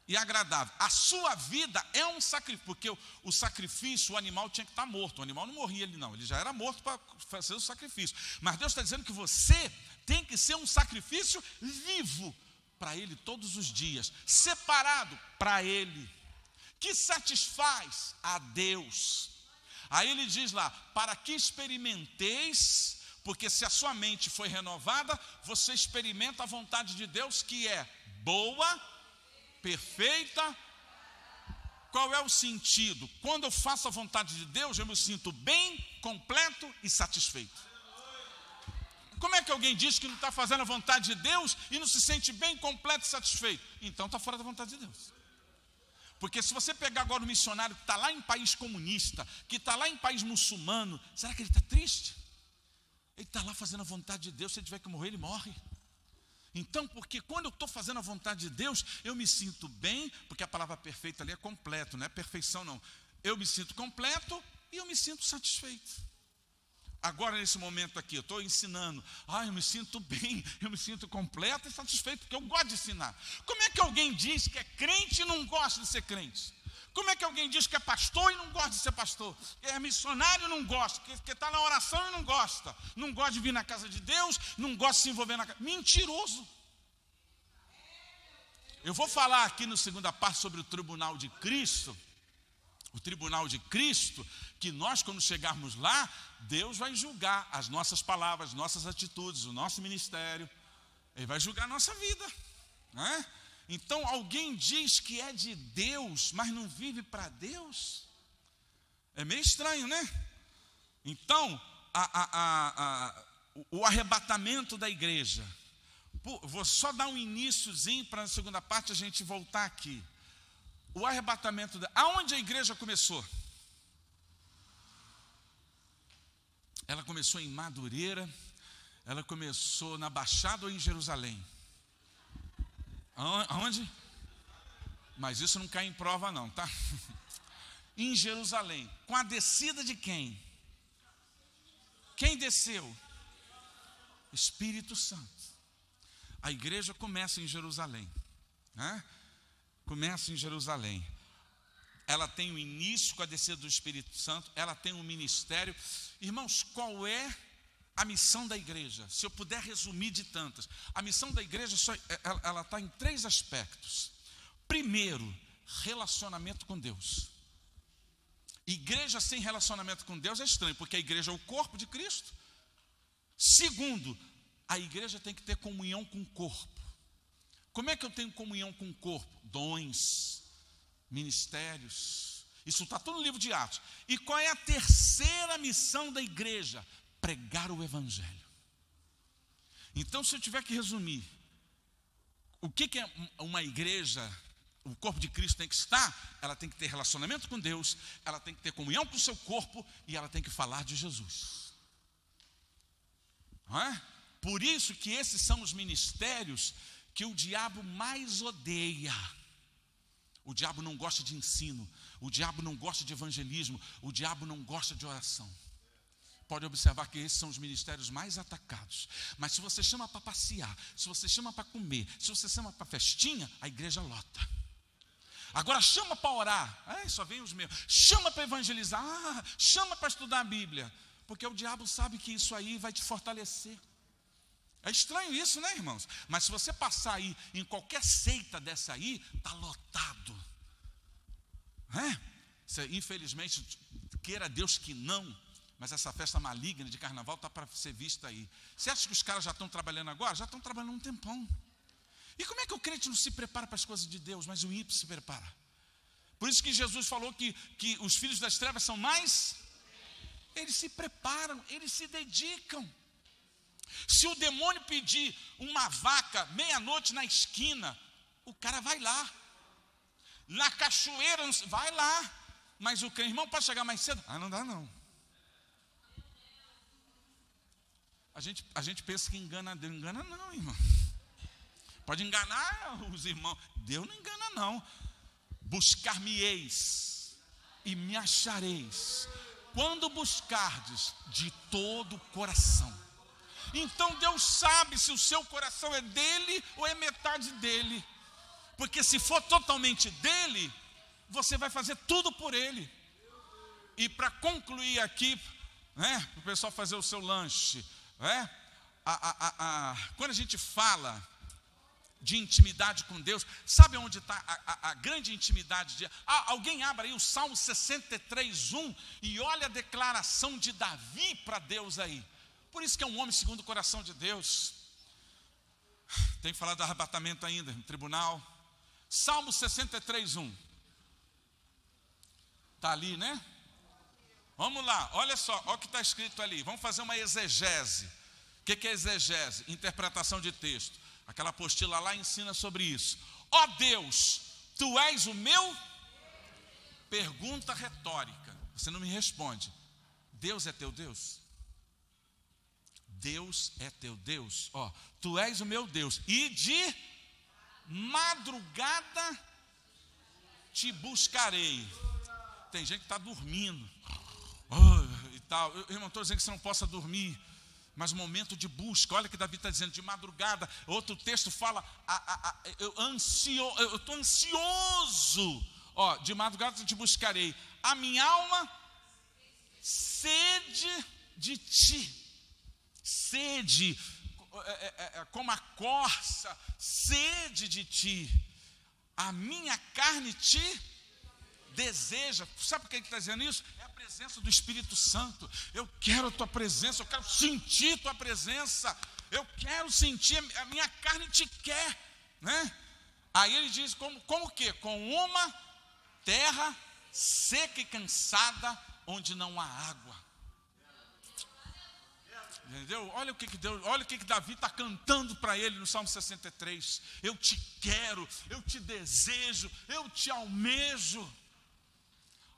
e agradável. A sua vida é um sacrifício, porque o sacrifício, o animal tinha que estar morto. O animal não morria ali não, ele já era morto para fazer o sacrifício. Mas Deus está dizendo que você tem que ser um sacrifício vivo para Ele todos os dias, separado para Ele, que satisfaz a Deus. Aí ele diz lá: para que experimenteis, porque se a sua mente foi renovada, você experimenta a vontade de Deus, que é boa, perfeita. Qual é o sentido? Quando eu faço a vontade de Deus, eu me sinto bem, completo e satisfeito. Como é que alguém diz que não está fazendo a vontade de Deus e não se sente bem, completo e satisfeito? Então está fora da vontade de Deus. Porque se você pegar agora um missionário que está lá em país comunista, que está lá em país muçulmano, será que ele está triste? Ele está lá fazendo a vontade de Deus. Se ele tiver que morrer, ele morre. Então, porque quando eu estou fazendo a vontade de Deus, eu me sinto bem, porque a palavra perfeita ali é completo, não é perfeição não. Eu me sinto completo e eu me sinto satisfeito. agora nesse momento aqui, eu estou ensinando, eu me sinto bem, eu me sinto completo e satisfeito, porque eu gosto de ensinar. Como é que alguém diz que é crente e não gosta de ser crente? Como é que alguém diz que é pastor e não gosta de ser pastor? Que é missionário e não gosta, que está na oração e não gosta de vir na casa de Deus, não gosta de se envolver na casa. Mentiroso. Eu vou falar aqui na segunda parte sobre o tribunal de Cristo. O tribunal de Cristo, que nós, quando chegarmos lá, Deus vai julgar as nossas palavras, nossas atitudes, o nosso ministério. Ele vai julgar a nossa vida, não é? Então, alguém diz que é de Deus, mas não vive para Deus? É meio estranho, né? Então, o arrebatamento da igreja. Vou só dar um iniciozinho para na segunda parte a gente voltar aqui. O arrebatamento aonde a igreja começou? Ela começou em Madureira, ela começou na Baixada ou em Jerusalém? Aonde? Mas isso não cai em prova não, tá? Em Jerusalém. Com a descida de quem? Quem desceu? Espírito Santo. A igreja começa em Jerusalém, né? Começa em Jerusalém. Ela tem o início com a descida do Espírito Santo, ela tem um ministério. Irmãos, qual é a missão da igreja? Se eu puder resumir de tantas, a missão da igreja ela está em 3 aspectos. Primeiro, relacionamento com Deus. Igreja sem relacionamento com Deus é estranho, porque a igreja é o corpo de Cristo. Segundo, a igreja tem que ter comunhão com o corpo. Como é que eu tenho comunhão com o corpo? Dons, ministérios. Isso está tudo no livro de Atos. E qual é a terceira missão da igreja? Pregar o evangelho. Então, se eu tiver que resumir, o que é uma igreja, o corpo de Cristo tem que estar? Ela tem que ter relacionamento com Deus, ela tem que ter comunhão com o seu corpo e ela tem que falar de Jesus. Não é? Por isso que esses são os ministérios que o diabo mais odeia. O diabo não gosta de ensino, o diabo não gosta de evangelismo, o diabo não gosta de oração. Pode observar que esses são os ministérios mais atacados. Mas se você chama para passear, se você chama para comer, se você chama para festinha, a igreja lota. Agora chama para orar, só vem os meus. Chama para evangelizar, chama para estudar a Bíblia. Porque o diabo sabe que isso aí vai te fortalecer. É estranho isso, né, irmãos? Mas se você passar aí em qualquer seita dessa aí, está lotado. Você, infelizmente, queira Deus que não, mas essa festa maligna de carnaval está para ser vista aí. Você acha que os caras já estão trabalhando agora? Já estão trabalhando um tempão. E como é que o crente não se prepara para as coisas de Deus, mas o ímpio se prepara? Por isso que Jesus falou que os filhos das trevas são mais... Eles se preparam, eles se dedicam. Se o demônio pedir uma vaca meia-noite na esquina, o cara vai lá. Na cachoeira, vai lá. Mas o irmão pode chegar mais cedo? Não dá não. A gente pensa que engana Deus. Engana não, irmão. Pode enganar os irmãos. Deus não engana não. Buscar-me-eis e me achareis, quando buscardes de todo o coração. Então Deus sabe se o seu coração é dele ou é metade dele. Porque se for totalmente dele, você vai fazer tudo por ele. E para concluir aqui, para o pessoal fazer o seu lanche, quando a gente fala de intimidade com Deus, sabe onde está a grande intimidade? Alguém abre aí o Salmo 63:1 e olha a declaração de Davi para Deus aí. Por isso que é um homem segundo o coração de Deus. Tem que falar do arrebatamento ainda, no tribunal. Salmo 63:1. Está ali, né? Vamos lá, olha só, olha o que está escrito ali. Vamos fazer uma exegese. O que é exegese? Interpretação de texto. Aquela apostila lá ensina sobre isso. Ó Deus, tu és o meu? Pergunta retórica. Você não me responde. Deus é teu Deus? Deus é teu Deus? Tu és o meu Deus. E de madrugada te buscarei. Tem gente que está dormindo. tal. Eu não estou dizendo que você não possa dormir, mas momento de busca. Olha que Davi está dizendo, de madrugada. Outro texto fala, eu estou ansioso. Ó, de madrugada te buscarei. A minha alma sede de ti. Sede, como a corça, sede de ti. A minha carne te deseja. Sabe por que ele está dizendo isso? É a presença do Espírito Santo. Eu quero a tua presença, eu quero sentir tua presença. Eu quero sentir, a minha carne te quer, né? Aí ele diz, como o quê? Com uma terra seca e cansada, onde não há água. Entendeu? Olha o que Deus, olha o que Davi está cantando para ele no Salmo 63. Eu te quero, eu te desejo, eu te almejo.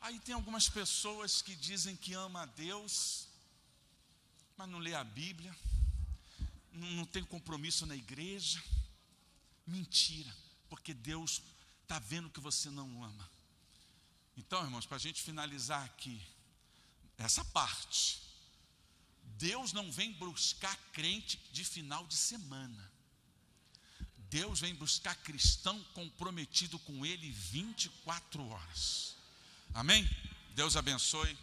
Aí tem algumas pessoas que dizem que ama a Deus, mas não lê a Bíblia, não tem compromisso na igreja. Mentira, porque Deus está vendo que você não ama. Então, irmãos, para a gente finalizar aqui essa parte, Deus não vem buscar crente de final de semana. Deus vem buscar cristão comprometido com Ele 24 horas. Amém? Deus abençoe.